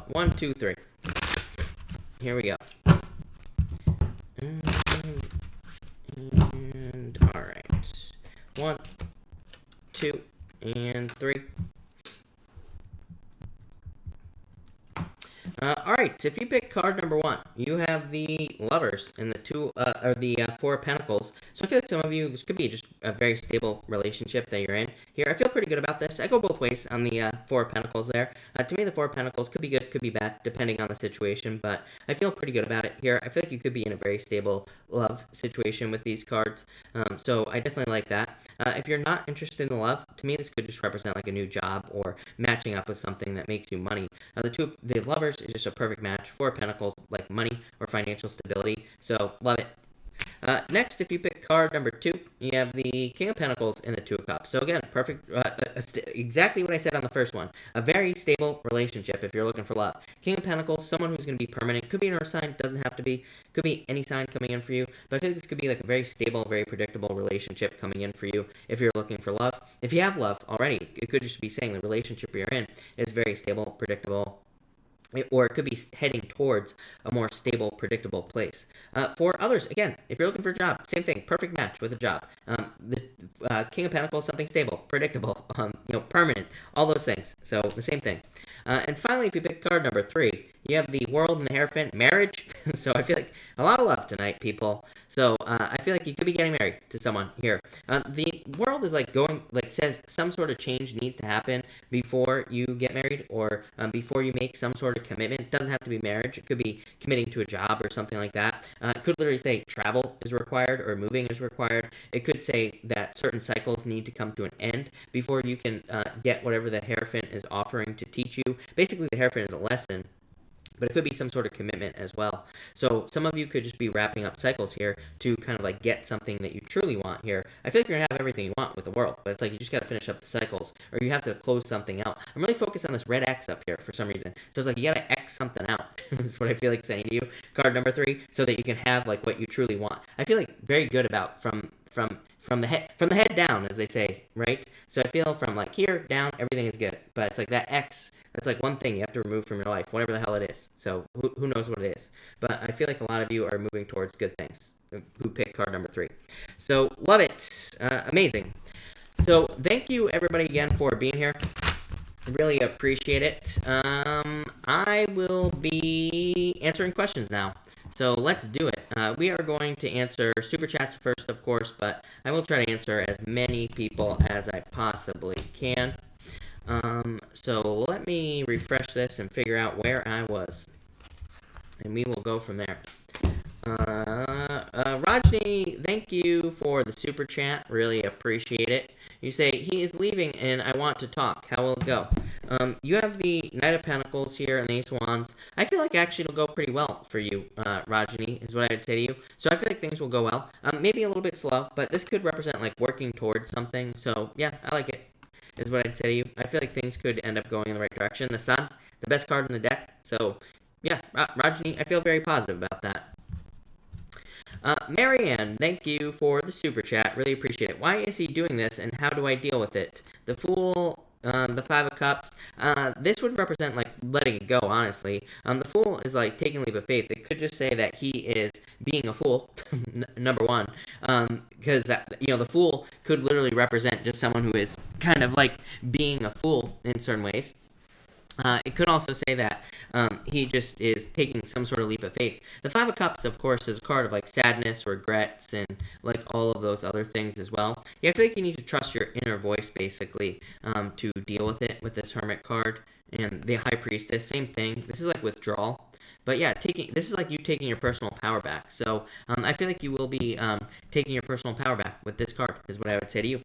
1, 2, 3. Here we go. And all right. 1, 2, and 3. All right, so if you pick card number 1, you have the Lovers and the 4 Pentacles. So I feel like some of you, this could be just a very stable relationship that you're in here. I feel pretty good about this. I go both ways on the 4 Pentacles there. To me, the 4 Pentacles could be good, could be bad, depending on the situation, but I feel pretty good about it here. I feel like you could be in a very stable love situation with these cards, so I definitely like that. If you're not interested in love, to me, this could just represent like a new job or matching up with something that makes you money. The Lovers is just a perfect match for Pentacles, like money or financial stability. So love it. Next, if you pick card number 2, you have the King of Pentacles and the Two of Cups. So again, perfect, exactly what I said on the first one. A very stable relationship if you're looking for love. King of Pentacles, someone who's going to be permanent. Could be an earth sign, doesn't have to be. Could be any sign coming in for you. But I think this could be like a very stable, very predictable relationship coming in for you if you're looking for love. If you have love already, it could just be saying the relationship you're in is very stable, predictable, or it could be heading towards a more stable, predictable place. For others, again, if you're looking for a job, same thing, perfect match with a job. The King of Pentacles, something stable, predictable, permanent, all those things. So the same thing. And finally, if you pick card number 3, you have the World and the Hierophant, marriage. So I feel like a lot of love tonight, people. So I feel like you could be getting married to someone here. The World is like says some sort of change needs to happen before you get married, or before you make some sort of commitment. It doesn't have to be marriage. It could be committing to a job or something like that. It could literally say travel is required or moving is required. It could say that certain cycles need to come to an end before you can get whatever the Hierophant is offering to teach you. Basically, the Hierophant is a lesson, but it could be some sort of commitment as well. So some of you could just be wrapping up cycles here to kind of like get something that you truly want here. I feel like you're going to have everything you want with the World, but it's like you just got to finish up the cycles, or you have to close something out. I'm really focused on this red X up here for some reason. So it's like you got to X something out. That's what I feel like saying to you. Card number 3, so that you can have like what you truly want. I feel like very good about from the head down, as they say, right? So I feel from like here down, everything is good, but it's like that X, that's like one thing you have to remove from your life, whatever the hell it is. So who knows what it is? But I feel like a lot of you are moving towards good things who pick card number 3. So love it. Amazing. So thank you everybody again for being here. Really appreciate it. I will be answering questions now. So let's do it. We are going to answer Super Chats first, of course, but I will try to answer as many people as I possibly can. So let me refresh this and figure out where I was, and we will go from there. Rajni, thank you for the Super Chat. Really appreciate it. You say, he is leaving and I want to talk. How will it go? You have the Knight of Pentacles here and the Ace of Wands. I feel like actually it'll go pretty well for you, Rajani, is what I would say to you. So I feel like things will go well. Maybe a little bit slow, but this could represent like working towards something. So yeah, I like it, is what I'd say to you. I feel like things could end up going in the right direction. The Sun, the best card in the deck. So yeah, Rajani, I feel very positive about that. Marianne, thank you for the Super Chat. Really appreciate it. Why is he doing this, and how do I deal with it? The Fool, the Five of Cups. This would represent, like, letting it go, honestly. The Fool is, like, taking a leap of faith. It could just say that he is being a fool, number one. Because, the Fool could literally represent just someone who is kind of, like, being a fool in certain ways. It could also say that he just is taking some sort of leap of faith. The Five of Cups, of course, is a card of like sadness, regrets, and like all of those other things as well. Yeah, I feel like you need to trust your inner voice, basically, to deal with it with this Hermit card. And the High Priestess, same thing. This is like withdrawal. But yeah, this is like you taking your personal power back. So I feel like you will be taking your personal power back with this card, is what I would say to you.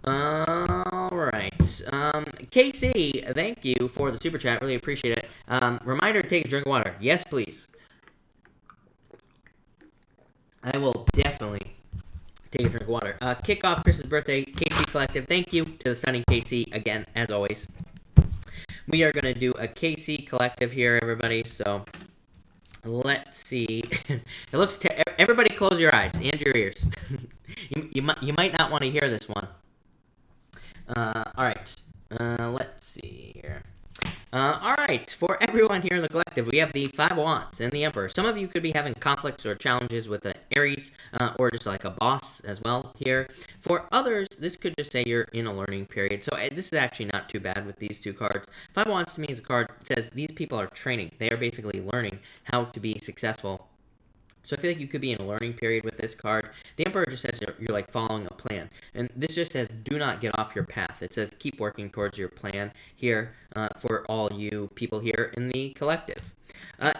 Alright. Casey, thank you for the Super Chat. Really appreciate it. Reminder to take a drink of water. Yes, please. I will definitely take a drink of water. Kick off Chris's birthday. Casey Collective, thank you to the stunning Casey, again, as always. We are going to do a Casey Collective here, everybody, so let's see. It looks everybody close your eyes and your ears. you might not want to hear this one. Alright, let's see here. All right, for everyone here in the collective, we have the Five of Wands and the Emperor. Some of you could be having conflicts or challenges with the Aries, or just like a boss as well here. For others, this could just say you're in a learning period. So this is actually not too bad with these two cards. Five of Wands to me is a card that says these people are training. They are basically learning how to be successful. So I feel like you could be in a learning period with this card. The Emperor just says you're like following a plan. And this just says do not get off your path. It says keep working towards your plan here for all you people here in the collective.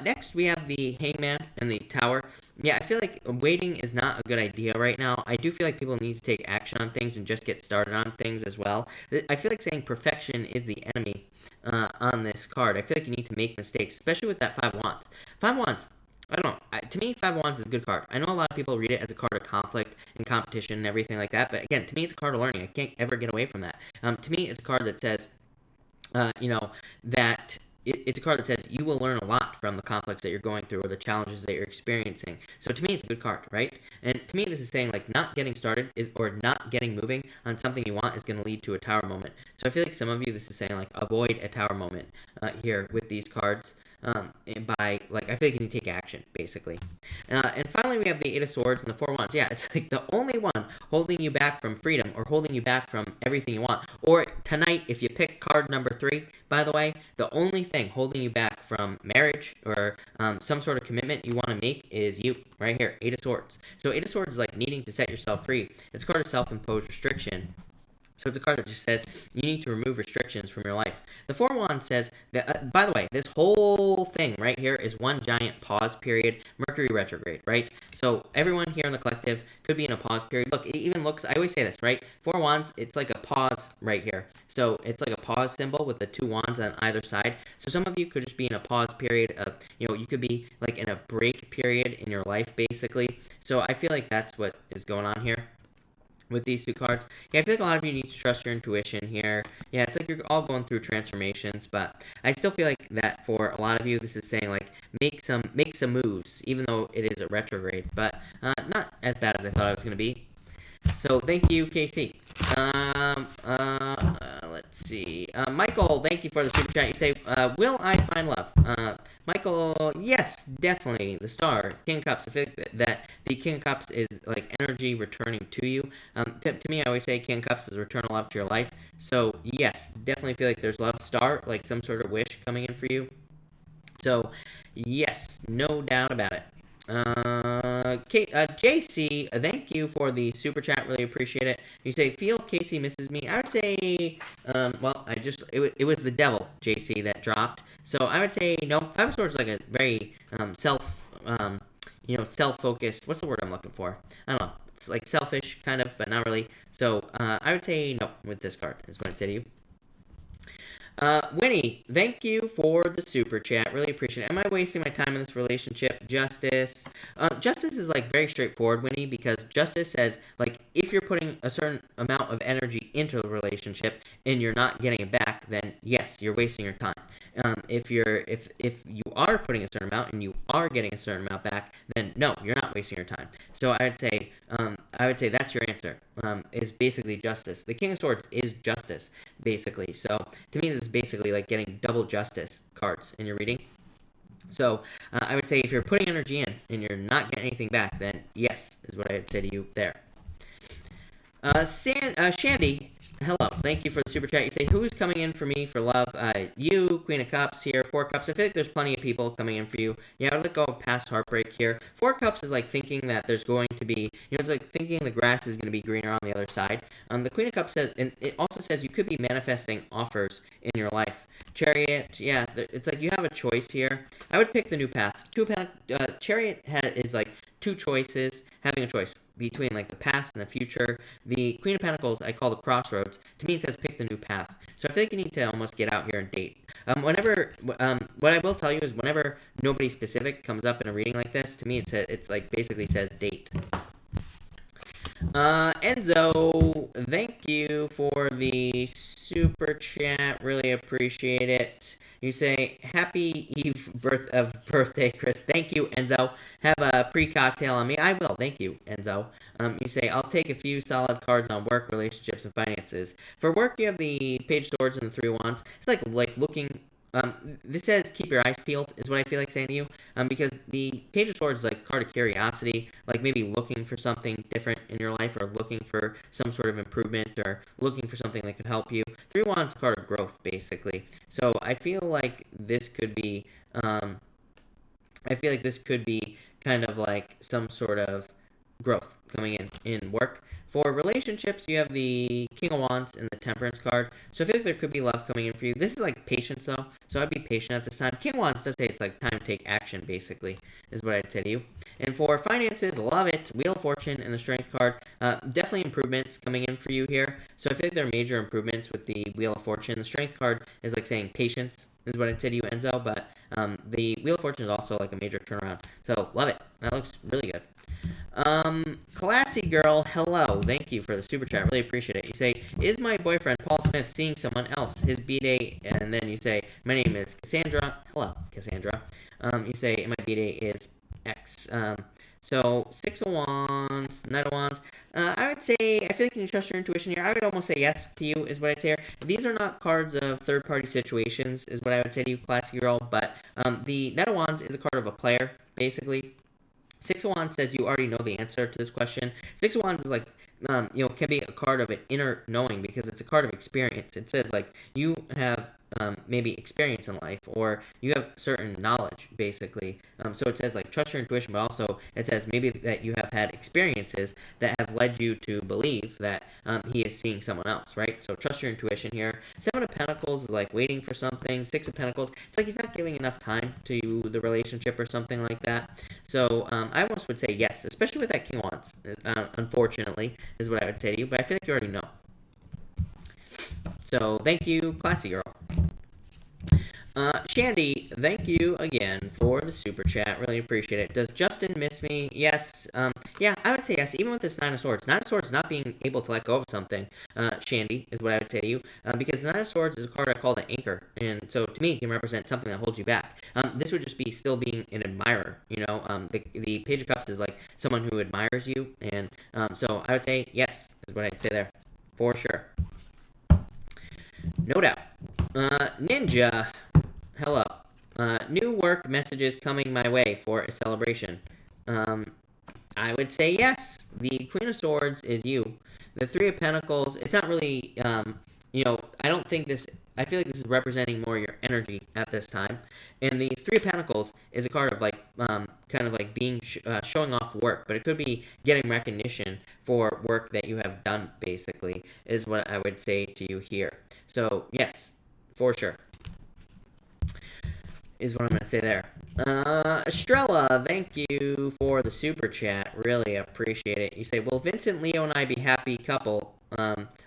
Next, we have the Hangman and the Tower. Yeah, I feel like waiting is not a good idea right now. I do feel like people need to take action on things and just get started on things as well. I feel like saying perfection is the enemy on this card. I feel like you need to make mistakes, especially with that Five of Wands. Five of Wands, I don't know. To me, Five of Wands is a good card. I know a lot of people read it as a card of conflict and competition and everything like that, but again, to me, it's a card of learning. I can't ever get away from that. To me, it's a card that says, that it's a card that says you will learn a lot from the conflicts that you're going through or the challenges that you're experiencing. So to me, it's a good card, right? And to me, this is saying like not getting started or not getting moving on something you want is going to lead to a tower moment. So I feel like some of you, this is saying like avoid a tower moment here with these cards. I feel like you need to take action, basically. And finally, we have the Eight of Swords and the Four of Wands. Yeah, it's like the only one holding you back from freedom or holding you back from everything you want. Or tonight, if you pick card number 3, by the way, the only thing holding you back from marriage or some sort of commitment you want to make is you, right here, Eight of Swords. So Eight of Swords is like needing to set yourself free. It's a card of self-imposed restriction. So it's a card that just says you need to remove restrictions from your life. The Four of Wands says that, by the way, this whole thing right here is one giant pause period, Mercury retrograde, right? So everyone here in the collective could be in a pause period. Look, it even looks, I always say this, right? Four of Wands, it's like a pause right here. So it's like a pause symbol with the two wands on either side. So some of you could just be in a pause period of, you could be like in a break period in your life, basically. So I feel like that's what is going on here with these two cards. Yeah, I feel like a lot of you need to trust your intuition here. Yeah, it's like you're all going through transformations, but I still feel like that for a lot of you, this is saying like make some moves, even though it is a retrograde, but not as bad as I thought it was going to be. So thank you, Casey. Let's see. Michael, thank you for the super chat. You say, will I find love? Michael, yes, definitely. The star, King of Cups. I feel like that the King of Cups is like energy returning to you. To me, I always say King of Cups is return of love to your life. So yes, definitely feel like there's love. Star, like some sort of wish coming in for you. So yes, no doubt about it. JC, thank you for the super chat. Really appreciate it. You say, feel Casey misses me. I would say, well, it was the devil, JC, that dropped. So I would say, no, Five of Swords is like a very, self-focused. What's the word I'm looking for? I don't know. It's like selfish, kind of, but not really. So, I would say no with this card, is what I'd say to you. Winnie, thank you for the super chat. Really appreciate it. Am I wasting my time in this relationship? Justice. Justice is like very straightforward, Winnie, because justice says like if you're putting a certain amount of energy into the relationship and you're not getting it back, then yes, you're wasting your time. If you are putting a certain amount and you are getting a certain amount back, then no, you're not wasting your time. So I would say that's your answer. Is basically justice. The King of Swords is justice, basically. So to me, this is basically like getting double justice cards in your reading. So I would say if you're putting energy in and you're not getting anything back, then yes, is what I would say to you there. Shandy, hello. Thank you for the super chat. You say, who's coming in for me for love? You, Queen of Cups here, Four Cups. I feel like there's plenty of people coming in for you. Yeah, I would let go of past heartbreak here. Four Cups is like thinking that there's going to be, it's like thinking the grass is going to be greener on the other side. The Queen of Cups says, and it also says you could be manifesting offers in your life. Chariot, yeah, it's like you have a choice here. I would pick the new path. Chariot is like two choices, having a choice between like the past and the future. The Queen of Pentacles, I call the crossroads. To me, it says pick the new path. So I feel like you need to almost get out here and date. What I will tell you is whenever nobody specific comes up in a reading like this, to me, it's like basically says date. Enzo, thank you for the super chat. Really appreciate it. You say, happy eve birthday, Chris. Thank you, Enzo. Have a pre-cocktail on me. I will. Thank you, Enzo. You say, I'll take a few solid cards on work, relationships, and finances. For work, you have the Page of Swords and the Three of Wands. It's like looking This says keep your eyes peeled is what I feel like saying to you. Because the Page of Swords is like card of curiosity, like maybe looking for something different in your life, or looking for some sort of improvement, or looking for something that could help you. Three of Wands, card of growth, basically. So I feel like this could be, kind of like some sort of growth coming in work. For relationships, you have the King of Wands and the Temperance card. So I feel like there could be love coming in for you. This is like patience, though. So I'd be patient at this time. King of Wands does say it's like time to take action, basically, is what I'd say to you. And for finances, love it. Wheel of Fortune and the Strength card. Definitely improvements coming in for you here. So I feel like there are major improvements with the Wheel of Fortune. The Strength card is like saying patience, is what I'd say to you, Enzo. But the Wheel of Fortune is also like a major turnaround. So love it. That looks really good. Classy girl, hello. Thank you for the super chat. Really appreciate it. You say, is my boyfriend Paul Smith seeing someone else? His B-day, and then you say, my name is Cassandra. Hello, Cassandra. You say, my B-day is X. So, Six of Wands, Knight of Wands. I would say, I feel like you can trust your intuition here. I would almost say yes to you, is what I'd say here. These are not cards of third-party situations, is what I would say to you, classy girl. But the Knight of Wands is a card of a player, basically. Six of Wands says you already know the answer to this question. Six of Wands is like, can be a card of an inner knowing, because it's a card of experience. It says like you have maybe experience in life, or you have certain knowledge, basically. So it says like trust your intuition, but also it says maybe that you have had experiences that have led you to believe that he is seeing someone else, right? So trust your intuition here. Seven of Pentacles is like waiting for something. Six of Pentacles, it's like he's not giving enough time to the relationship or something like that. So I almost would say yes, especially with that King of Wands, unfortunately, is what I would say to you. But I feel like you already know. So thank you, classy girl. Shandy, thank you again for the super chat. Really appreciate it. Does Justin miss me? Yes. Yeah, I would say yes, even with this Nine of Swords. Nine of Swords not being able to let go of something, Shandy, is what I would say to you. Because the Nine of Swords is a card I call the anchor. And so to me, it can represent something that holds you back. This would just be still being an admirer, you know. The Page of Cups is like someone who admires you. And so I would say yes, is what I'd say there. For sure. No doubt. Ninja, hello. New work messages coming my way for a celebration. I would say yes. The Queen of Swords is you. The Three of Pentacles, it's not really, I don't think this, I feel like this is representing more your energy at this time. And the Three of Pentacles is a card of like, kind of like being, showing off work, but it could be getting recognition for work that you have done, basically, is what I would say to you here. So, yes, for sure, is what I'm going to say there. Estrella, thank you for the super chat. Really appreciate it. You say, will Vincent, Leo, and I be happy couple?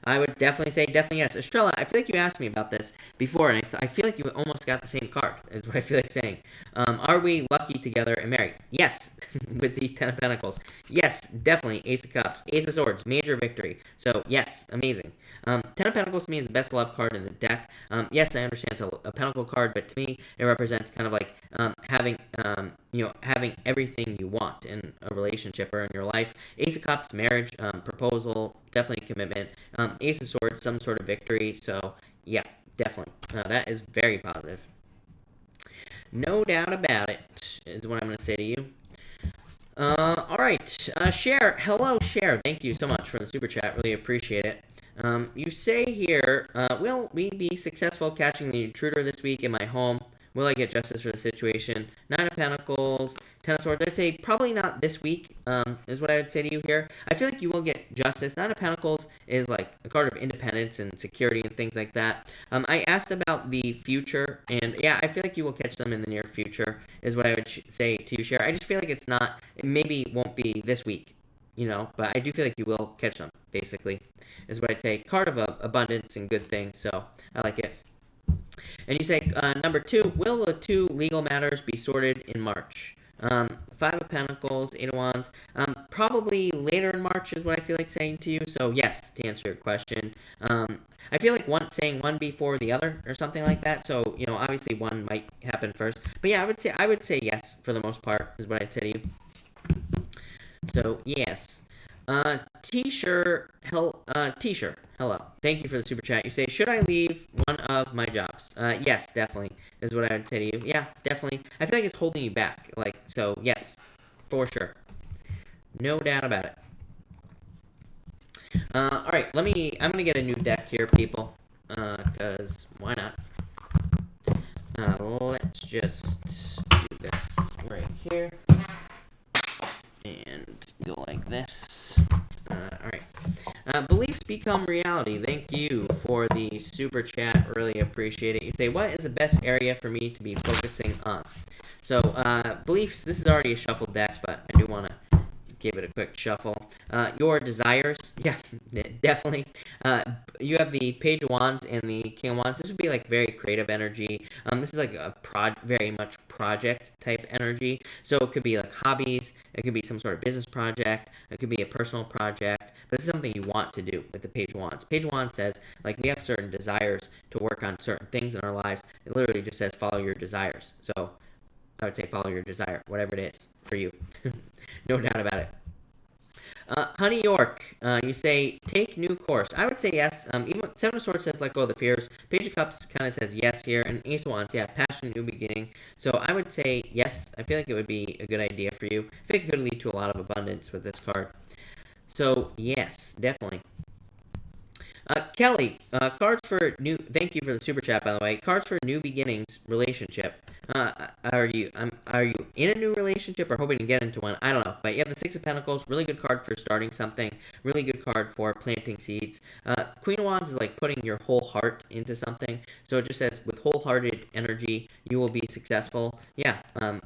I would definitely say yes. Estrella, I feel like you asked me about this before, and I feel like you almost got the same card, is what I feel like saying. Are we lucky together and married? Yes, with the Ten of Pentacles. Yes, definitely. Ace of Cups. Ace of Swords, major victory. So, yes, amazing. Ten of Pentacles to me is the best love card in the deck. Yes, I understand it's a Pentacle card, but to me, it represents kind of like having everything you want in a relationship or in your life. Ace of Cups, marriage, proposal, definitely commitment. Ace of Swords, some sort of victory. So, yeah, definitely. That is very positive. No doubt about it, is what I'm going to say to you. All right. Cher, hello, Cher. Thank you so much for the super chat. Really appreciate it. You say here, will we be successful catching the intruder this week in my home? Will I get justice for the situation? Nine of Pentacles, Ten of Swords. I'd say probably not this week, is what I would say to you here. I feel like you will get justice. Nine of Pentacles is like a card of independence and security and things like that. I asked about the future, and yeah, I feel like you will catch them in the near future, is what I would say to you, Cher. I just feel like it's not, it maybe won't be this week, but I do feel like you will catch them, basically, is what I'd say. Card of abundance and good things, so I like it. And you say, number 2, will the 2 legal matters be sorted in March? 5 of Pentacles, 8 of Wands, probably later in March is what I feel like saying to you. So yes, to answer your question. I feel like saying one before the other or something like that. So, obviously one might happen first. But yeah, I would say yes for the most part is what I'd say to you. So, yes. T-shirt, hello. Thank you for the super chat. You say, should I leave one of my jobs? Yes, definitely, is what I would say to you. Yeah, definitely. I feel like it's holding you back. Like, so, yes, for sure. No doubt about it. All right, I'm going to get a new deck here, people, because why not? Let's just do this right here. And go like this. Alright. Beliefs become reality. Thank you for the super chat. Really appreciate it. You say, what is the best area for me to be focusing on? So, beliefs, this is already a shuffled deck, but I do want to give it a quick shuffle. Your desires, yeah, definitely. You have the Page of Wands and the King of Wands. This would be like very creative energy. This is like a very much project type energy. So it could be like hobbies. It could be some sort of business project. It could be a personal project. But this is something you want to do with the Page of Wands. Page of Wands says like we have certain desires to work on certain things in our lives. It literally just says follow your desires. So I would say follow your desire, whatever it is for you. No doubt about it. Honey York, you say, take new course. I would say yes. Even Seven of Swords says let go of the fears. Page of Cups kind of says yes here. And Ace of Wands, yeah, passion, new beginning. So I would say yes. I feel like it would be a good idea for you. I think it could lead to a lot of abundance with this card. So yes, definitely. Kelly, cards for new. Thank you for the super chat, by the way. Cards for new beginnings relationship. Are you in a new relationship or hoping to get into one? I don't know, but you have the Six of Pentacles. Really good card for starting something. Really good card for planting seeds. Queen of Wands is like putting your whole heart into something. So it just says with wholehearted energy, you will be successful. Yeah.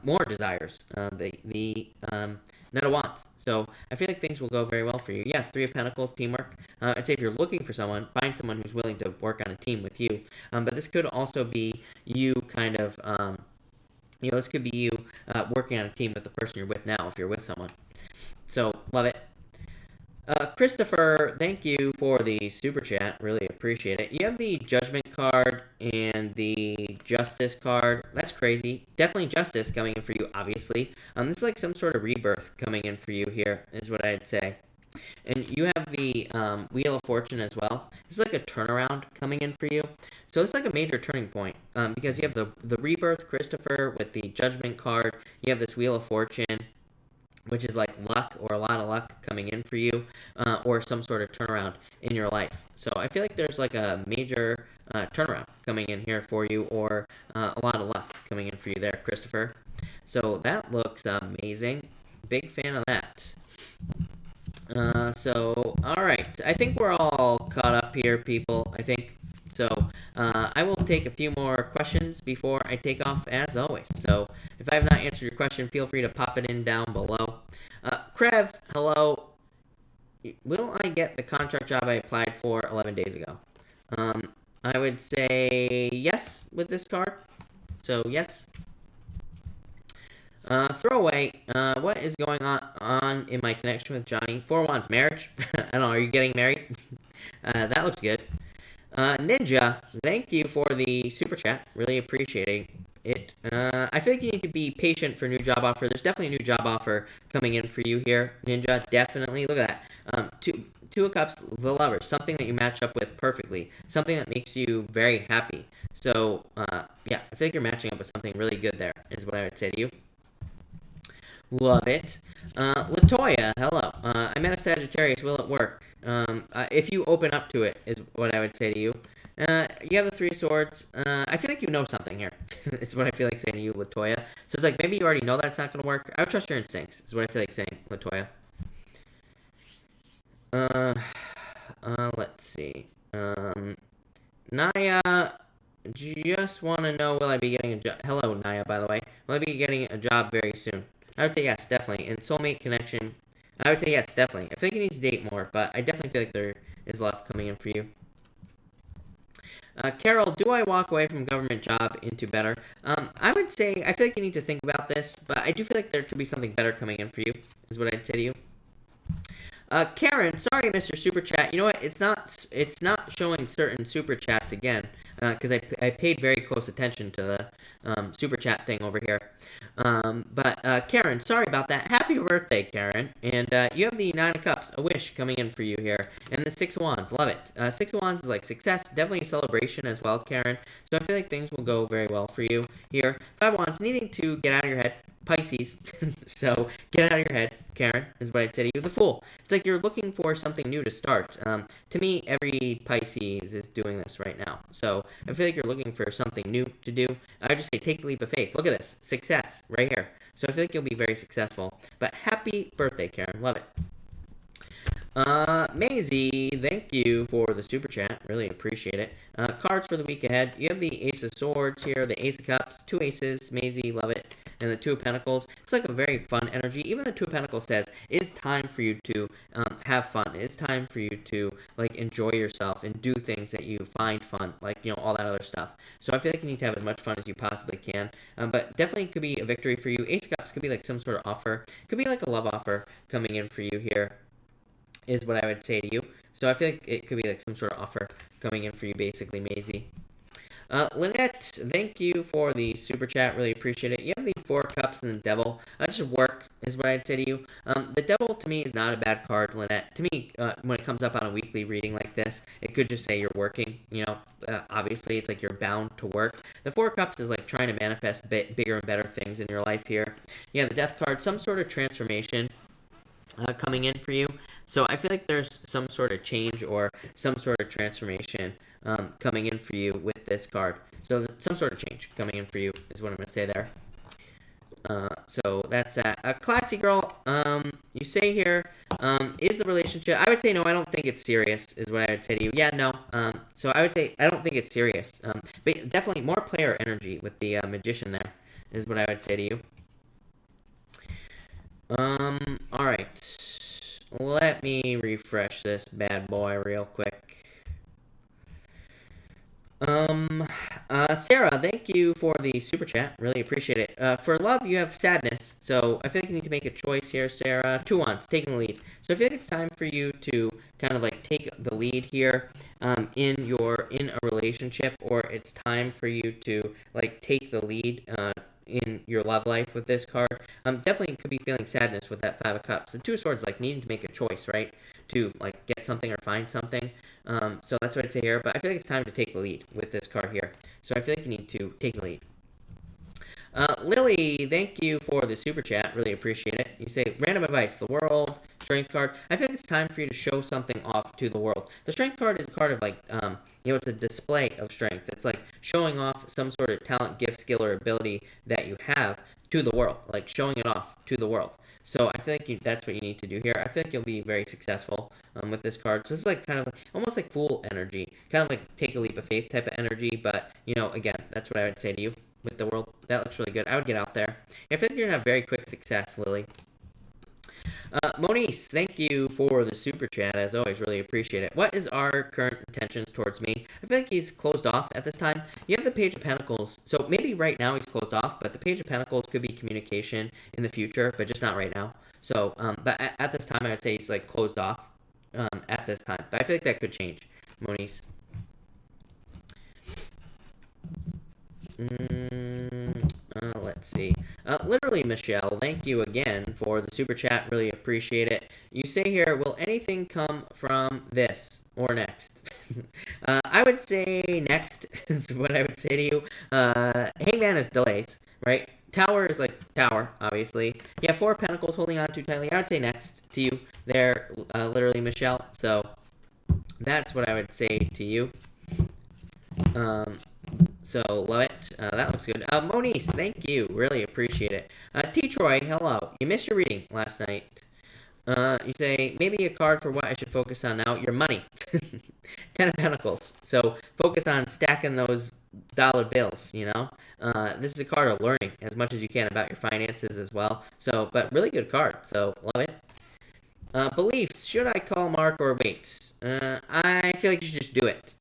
More desires. Knight of Wands. So I feel like things will go very well for you. Yeah, Three of Pentacles, teamwork. I'd say if you're looking for someone, find someone who's willing to work on a team with you. But this could also be you kind of, this could be you working on a team with the person you're with now if you're with someone. So, love it. Christopher, thank you for the super chat. Really appreciate it. You have the Judgment card and the Justice card. That's crazy. Definitely Justice coming in for you, obviously. This is like some sort of rebirth coming in for you here, is what I'd say. And you have the Wheel of Fortune as well. This is like a turnaround coming in for you. So it's like a major turning point because you have the rebirth, Christopher, with the Judgment card. You have this Wheel of Fortune, which is like luck or a lot of luck coming in for you, or some sort of turnaround in your life. So I feel like there's like a major turnaround coming in here for you, or a lot of luck coming in for you there, Christopher. So that looks amazing. Big fan of that. All right. I think we're all caught up here, people. I think. So I will take a few more questions before I take off, as always. So if I have not answered your question, feel free to pop it in down below. Krev, hello. Will I get the contract job I applied for 11 days ago? I would say yes with this card. So yes. Throwaway, what is going on in my connection with Johnny? Four Wands, marriage? I don't know, are you getting married? That looks good. Ninja, thank you for the super chat. Really appreciating it. I feel like you need to be patient for a new job offer. There's definitely a new job offer coming in for you here, Ninja. Definitely. Look at that. Two of Cups, the Lovers. Something that you match up with perfectly. Something that makes you very happy. So, yeah, I feel like you're matching up with something really good there, is what I would say to you. Love it. Latoya, hello. I met a Sagittarius. Will it work? If you open up to it, is what I would say to you. You have the Three of Swords. I feel like you know something here. Is what I feel like saying to you, Latoya. So it's like maybe you already know that's not going to work. I would trust your instincts. Is what I feel like saying, Latoya. Let's see. Naya, just want to know, will I be getting a job? Hello, Naya, by the way. Will I be getting a job very soon? I would say yes, definitely. And soulmate connection, I would say yes, definitely. I think you need to date more, but I definitely feel like there is love coming in for you. Carol, do I walk away from government job into better? I would say, I feel like you need to think about this, but I do feel like there could be something better coming in for you, is what I'd say to you. Karen, sorry, Mr. Super Chat. You know what? It's not showing certain super chats again. because I paid very close attention to the super chat thing over here. But Karen, sorry about that. Happy birthday, Karen. And you have the Nine of Cups, a wish coming in for you here. And the Six of Wands, love it. Six of Wands is like success, definitely a celebration as well, Karen. So I feel like things will go very well for you here. Five of Wands, needing to get out of your head. Pisces. So get out of your head, Karen, is what I'd say to you. The Fool. It's like you're looking for something new to start. To me, every Pisces is doing this right now. So I feel like you're looking for something new to do. I would just say take the leap of faith. Look at this. Success right here. So I feel like you'll be very successful. But happy birthday, Karen. Love it. Maisie, thank you for the super chat. Really appreciate it. Cards for the week ahead. You have the Ace of Swords here, the Ace of Cups, two aces. Maisie, love it. And the Two of Pentacles. It's like a very fun energy. Even the Two of Pentacles says it's time for you to have fun. It's time for you to like enjoy yourself and do things that you find fun, like all that other stuff. So I feel like you need to have as much fun as you possibly can. But definitely could be a victory for you. Ace of Cups could be like some sort of offer. Could be like a love offer coming in for you here, is what I would say to you. So I feel like it could be like some sort of offer coming in for you, basically, Maisie. Lynette, thank you for the super chat. Really appreciate it. You have the Four of Cups and the Devil. Just work is what I'd say to you. The Devil, to me, is not a bad card, Lynette. To me, when it comes up on a weekly reading like this, it could just say you're working. Obviously, it's like you're bound to work. The Four of Cups is like trying to manifest bigger and better things in your life here. Yeah, the Death card, some sort of transformation coming in for you. So I feel like there's some sort of change or some sort of transformation coming in for you with this card. So some sort of change coming in for you is what I'm going to say there. So that's that. Classy girl, you say here, is the relationship... I would say no, I don't think it's serious, is what I would say to you. Yeah, no. So I would say I don't think it's serious. But definitely more player energy with the Magician there, is what I would say to you. Alright. Let me refresh this bad boy real quick. Sarah, thank you for the super chat. Really appreciate it. For love, you have sadness. So I feel like you need to make a choice here, Sarah. Two Wands, taking the lead. So I feel like it's time for you to kind of like take the lead here in a relationship, or it's time for you to like take the lead in your love life with this card. Definitely could be feeling sadness with that Five of Cups. The Two of Swords, like needing to make a choice, right? To like get something or find something. So that's what I'd say here. But I feel like it's time to take the lead with this card here. So I feel like you need to take the lead. Lily, thank you for the super chat. Really appreciate it. You say, random advice, the world, strength card. I feel like it's time for you to show something off to the world. The strength card is a card of like, it's a display of strength. It's like showing off some sort of talent, gift, skill, or ability that you have to the world, like showing it off to the world. So I feel like that's what you need to do here. I feel like you'll be very successful with this card. So this is like kind of almost like Fool energy, kind of like take a leap of faith type of energy. But, again, that's what I would say to you with the world. That looks really good. I would get out there. I feel like you're going to have very quick success, Lily. Monice, thank you for the super chat. As always, really appreciate it. What is our current intentions towards me? I feel like he's closed off at this time. You have the Page of Pentacles. So maybe right now he's closed off, but the Page of Pentacles could be communication in the future, but just not right now. So, but at this time, I would say he's like closed off at this time. But I feel like that could change, Monice. Let's see. Literally, Michelle, thank you again for the super chat. Really appreciate it. You say here, will anything come from this or next? I would say next is what I would say to you. Hangman is delays, right? Tower is like Tower, obviously. Yeah, Four of Pentacles holding on too tightly. I would say next to you there, literally, Michelle. So that's what I would say to you. So, love it. That looks good. Monice, thank you. Really appreciate it. T. Troy, hello. You missed your reading last night. You say, maybe a card for what I should focus on now. Your money. 10 of Pentacles. So, focus on stacking those dollar bills, This is a card of learning as much as you can about your finances as well. So, but really good card. So, love it. Beliefs. Should I call Mark or wait? I feel like you should just do it,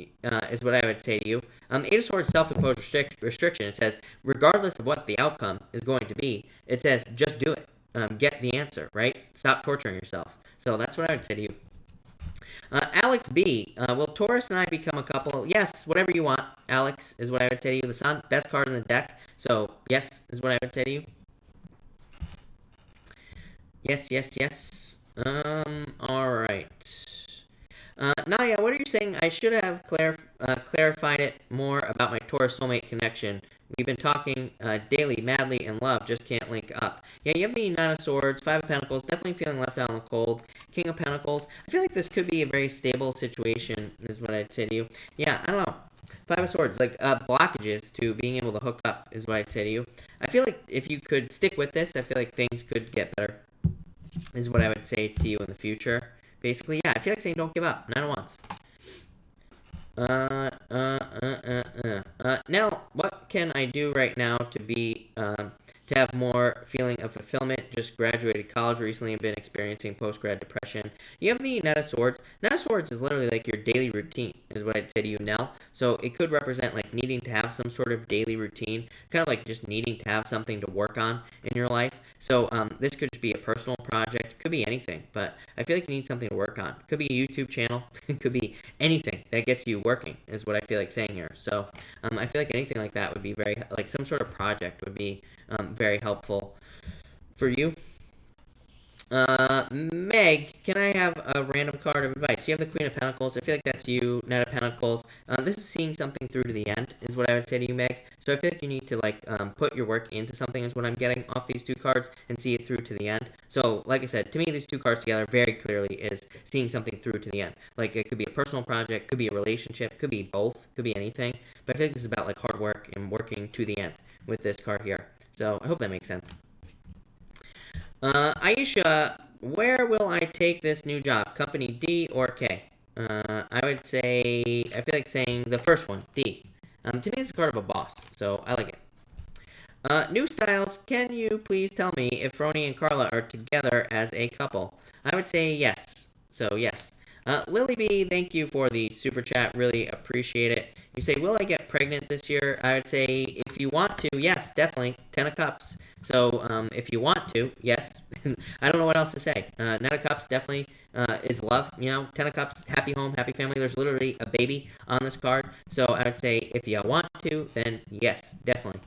is what I would say to you. Eight of Swords, self-imposed restriction. It says, regardless of what the outcome is going to be, it says, just do it. Get the answer, right? Stop torturing yourself. So that's what I would say to you. Alex B. Will Taurus and I become a couple? Yes, whatever you want, Alex, is what I would say to you. The Sun, best card in the deck. So, yes, is what I would say to you. Yes, yes, yes. Alright. Naya, what are you saying? I should have clarified it more about my Taurus soulmate connection. We've been talking daily, madly, and love just can't link up. Yeah, you have the Nine of Swords, Five of Pentacles, definitely feeling left out in the cold. King of Pentacles. I feel like this could be a very stable situation, is what I'd say to you. Yeah, I don't know. Five of Swords, like blockages to being able to hook up, is what I'd say to you. I feel like if you could stick with this, I feel like things could get better, is what I would say to you in the future. Basically, yeah, I feel like saying don't give up. Nine of Wands. Nell, what can I do right now to be to have more feeling of fulfillment? Just graduated college recently and been experiencing post-grad depression. You have the Knight of Swords. Knight of Swords is literally like your daily routine, is what I'd say to you, Nell. So it could represent like needing to have some sort of daily routine, kind of like just needing to have something to work on in your life. So this could just be a personal project. Could be anything, but I feel like you need something to work on. Could be a YouTube channel. It could be anything that gets you working, is what I feel like saying here. So I feel like anything like that would be very, like some sort of project would be very helpful for you. Meg, can I have a random card of advice? You have the Queen of Pentacles. I feel like that's you. Knight of Pentacles. This is seeing something through to the end, is what I would say to you, Meg. So I feel like you need to like put your work into something, is what I'm getting off these two cards, and see it through to the end. So like I said, to me, these two cards together very clearly is seeing something through to the end. Like it could be a personal project, could be a relationship, could be both, could be anything. But I feel like this is about like hard work and working to the end with this card here. So I hope that makes sense. Aisha, where will I take this new job? Company D or K? I would say, I feel like saying the first one, D. To me, it's card of a boss, so I like it. New styles, can you please tell me if Roni and Carla are together as a couple? I would say yes, so yes. Lily B, thank you for the super chat. Really appreciate it. You say, will I get pregnant this year? I would say, if you want to, yes, definitely. 10 of Cups. So, if you want to, yes. I don't know what else to say. 9 of Cups definitely is love. You know, 10 of Cups, happy home, happy family. There's literally a baby on this card. So, I would say, if you want to, then yes, definitely.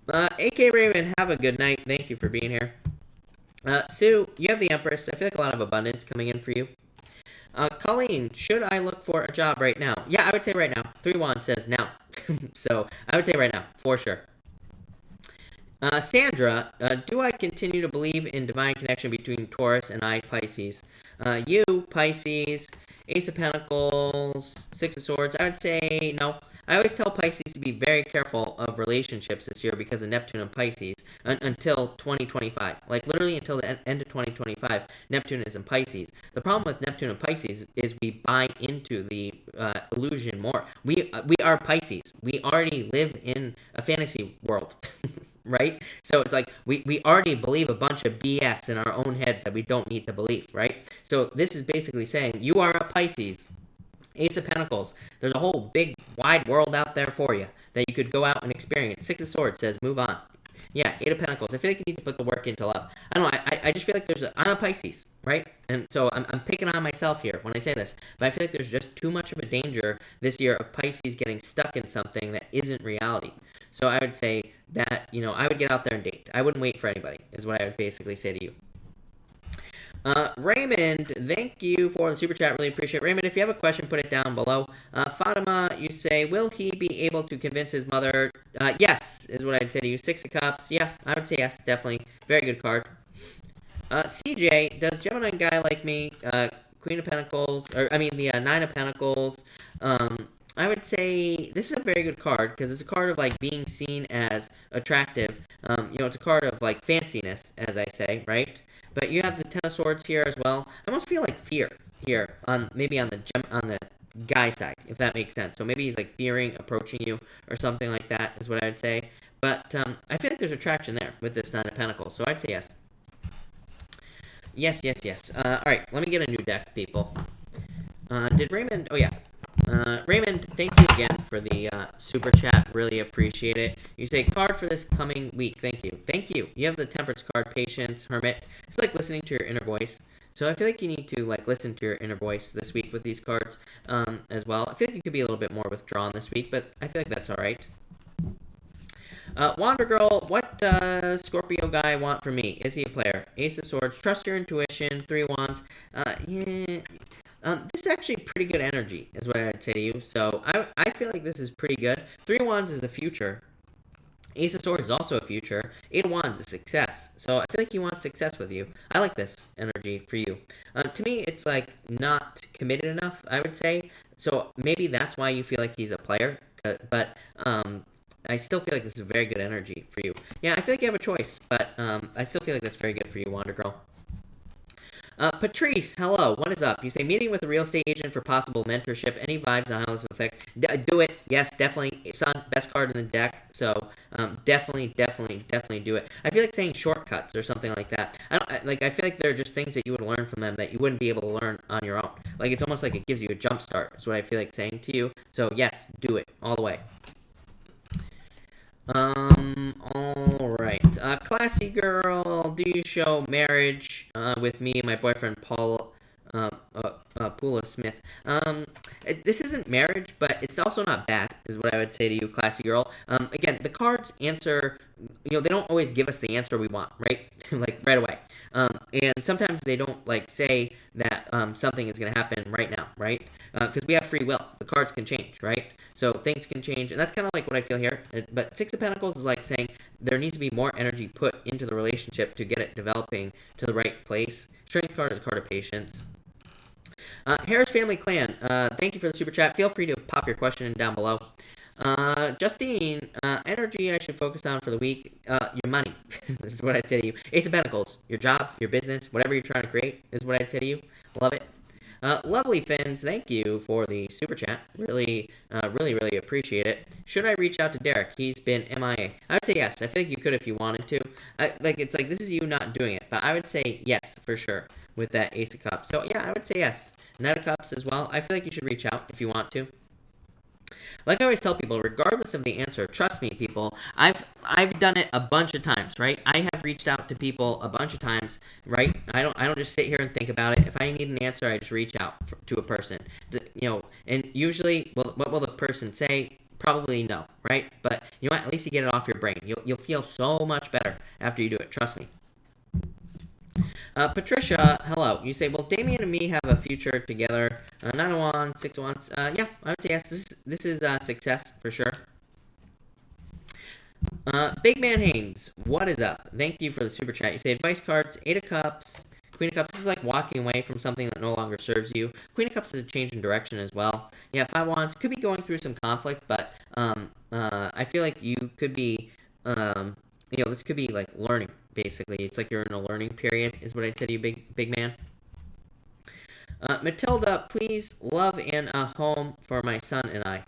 AK Raven, have a good night. Thank you for being here. Sue, you have the Empress. I feel like a lot of abundance coming in for you. Colleen, should I look for a job right now? Yeah, I would say right now. 3 Wands says now. So, I would say right now, for sure. Sandra, do I continue to believe in divine connection between Taurus and I, Pisces? You, Pisces, Ace of Pentacles, Six of Swords, I would say no. I always tell Pisces to be very careful of relationships this year because of Neptune and Pisces until 2025. Like, literally until the end of 2025, Neptune is in Pisces. The problem with Neptune and Pisces is we buy into the illusion more. We are Pisces. We already live in a fantasy world. Right? So it's like we already believe a bunch of BS in our own heads that we don't need to believe, right? So this is basically saying you are a Pisces. Ace of Pentacles. There's a whole big wide world out there for you that you could go out and experience. Six of Swords says move on. Yeah, Eight of Pentacles. I feel like you need to put the work into love. I don't know. I just feel like I'm a Pisces, right? And so I'm picking on myself here when I say this. But I feel like there's just too much of a danger this year of Pisces getting stuck in something that isn't reality. So I would say that, I would get out there and date. I wouldn't wait for anybody, is what I would basically say to you. Raymond, thank you for the super chat. Really appreciate it. Raymond, if you have a question, put it down below. Fatima, you say, will he be able to convince his mother? Yes, is what I'd say to you. Six of Cups. Yeah, I would say yes, definitely. Very good card. CJ, does Gemini guy like me? Queen of Pentacles, or I mean the Nine of Pentacles. I would say this is a very good card because it's a card of like being seen as attractive. It's a card of like fanciness, as I say, right? But you have the Ten of Swords here as well. I almost feel like fear here maybe on the guy side, if that makes sense. So maybe he's like fearing approaching you or something like that is what I would say. But I feel like there's attraction there with this Nine of Pentacles, so I'd say yes. Yes, yes, yes. All right, let me get a new deck, people. Did Raymond? Oh yeah. Raymond, thank you again for the super chat. Really appreciate it. You say card for this coming week. Thank you. Thank you. You have the Temperance card, Patience, Hermit. It's like listening to your inner voice. So I feel like you need to like listen to your inner voice this week with these cards as well. I feel like you could be a little bit more withdrawn this week, but I feel like that's all right. Wander Girl, what does Scorpio guy want from me? Is he a player? Ace of Swords, trust your intuition, 3 wands. Yeah. This is actually pretty good energy, is what I'd say to you. So I feel like this is pretty good. 3 wands is the future. Ace of Swords is also a future. 8 of Wands is success. So I feel like he wants success with you. I like this energy for you. To me, it's like not committed enough, I would say. So maybe that's why you feel like he's a player. But I still feel like this is very good energy for you. Yeah, I feel like you have a choice. But I still feel like that's very good for you, Wander Girl. Patrice, hello. What is up? You say meeting with a real estate agent for possible mentorship. Any vibes on how this will affect? Do it. Yes, definitely. It's on best card in the deck. So definitely do it. I feel like saying shortcuts or something like that. I feel like they're just things that you would learn from them that you wouldn't be able to learn on your own. Like it's almost like it gives you a jump start. Is what I feel like saying to you. So yes, do it all the way. All right. Classy girl, do you show marriage with me and my boyfriend Paul Pula Smith? This isn't marriage, but it's also not bad, is what I would say to you, classy girl. Again, the cards answer, they don't always give us the answer we want, right? Like right away. And sometimes they don't like say that something is going to happen right now, right? Because we have free will. The cards can change, right? So things can change, and that's kind of like what I feel here. But 6 of Pentacles is like saying there needs to be more energy put into the relationship to get it developing to the right place. Strength card is a card of patience. Harris Family Clan, thank you for the super chat. Feel free to pop your question down below. Justine, energy I should focus on for the week. Your money. This is what I'd say to you. Ace of Pentacles, your job, your business, whatever you're trying to create is what I'd say to you. Love it. Lovely Fins, thank you for the super chat. Really appreciate it. Should I reach out to Derek? He's been MIA. I would say yes. I think you could if you wanted to. It's like this is you not doing it, but I would say yes for sure with that Ace of Cups. So yeah, I would say yes. Knight of Cups as well. I feel like you should reach out if you want to. Like I always tell people, regardless of the answer, trust me, people. I've done it a bunch of times, right? I have reached out to people a bunch of times, right? I don't just sit here and think about it. If I need an answer, I just reach out to a person, and usually, well, what will the person say? Probably no, right? But you know what? At least you get it off your brain. You'll feel so much better after you do it. Trust me. Patricia, hello. You say, well, Damien and me have a future together. 9 of Wands, 6 of Wands. Yeah, I would say yes. This is success for sure. Big Man Haynes, what is up? Thank you for the super chat. You say advice cards, 8 of Cups, Queen of Cups. This is like walking away from something that no longer serves you. Queen of Cups is a change in direction as well. Yeah, 5 of Wands could be going through some conflict, but I feel like you could be, this could be like learning. Basically, it's like you're in a learning period, is what I'd say to you, big man. Matilda, please, love and a home for my son and I.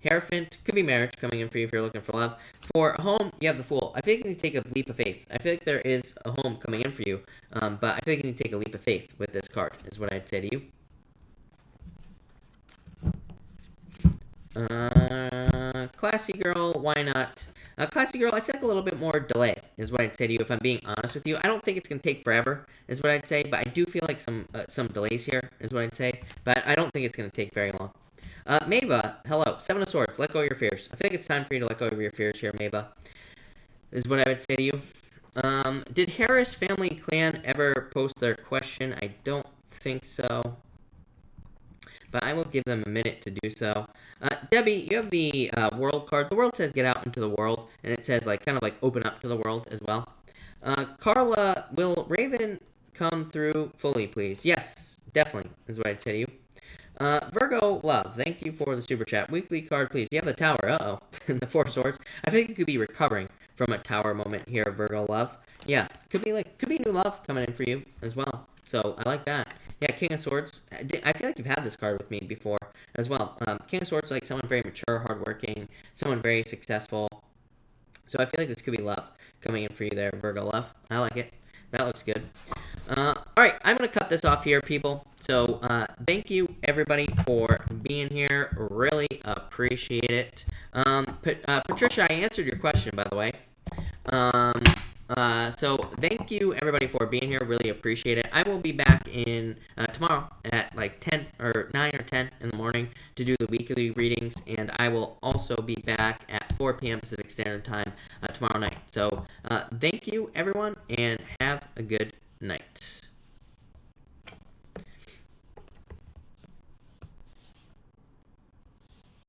Hierophant, could be marriage coming in for you if you're looking for love. For a home, you have the Fool. I think you need to take a leap of faith. I feel like there is a home coming in for you, but I think you need to take a leap of faith with this card, is what I'd say to you. Classy girl, why not? Classy girl, I feel like a little bit more delay is what I'd say to you if I'm being honest with you. I don't think it's going to take forever is what I'd say, but I do feel like some delays here is what I'd say, but I don't think it's going to take very long. Mava, hello. 7 of Swords, let go of your fears. I feel like it's time for you to let go of your fears here, Mava, is what I would say to you. Did Harris Family Clan ever post their question? I don't think so, but I will give them a minute to do so. Debbie, you have the world card. The world says get out into the world, and it says kind of open up to the world as well. Carla, will Raven come through fully, please? Yes, definitely, is what I'd say to you. Virgo, love, thank you for the super chat. Weekly card, please. You have the Tower, uh-oh, the 4 Swords. I think you could be recovering from a Tower moment here, Virgo, love. Yeah, could be new love coming in for you as well. So, I like that. Yeah, King of Swords. I feel like you've had this card with me before as well. King of Swords, like someone very mature, hardworking, someone very successful. So I feel like this could be love coming in for you there, Virgo love. I like it. That looks good. All right, I'm going to cut this off here, people. So thank you, everybody, for being here. Really appreciate it. Patricia, I answered your question, by the way. So thank you everybody for being here. Really appreciate it. I will be back in tomorrow at like 10 or 9 or 10 in the morning to do the weekly readings, and I will also be back at 4 p.m. Pacific Standard Time tomorrow night. So thank you everyone, and have a good night.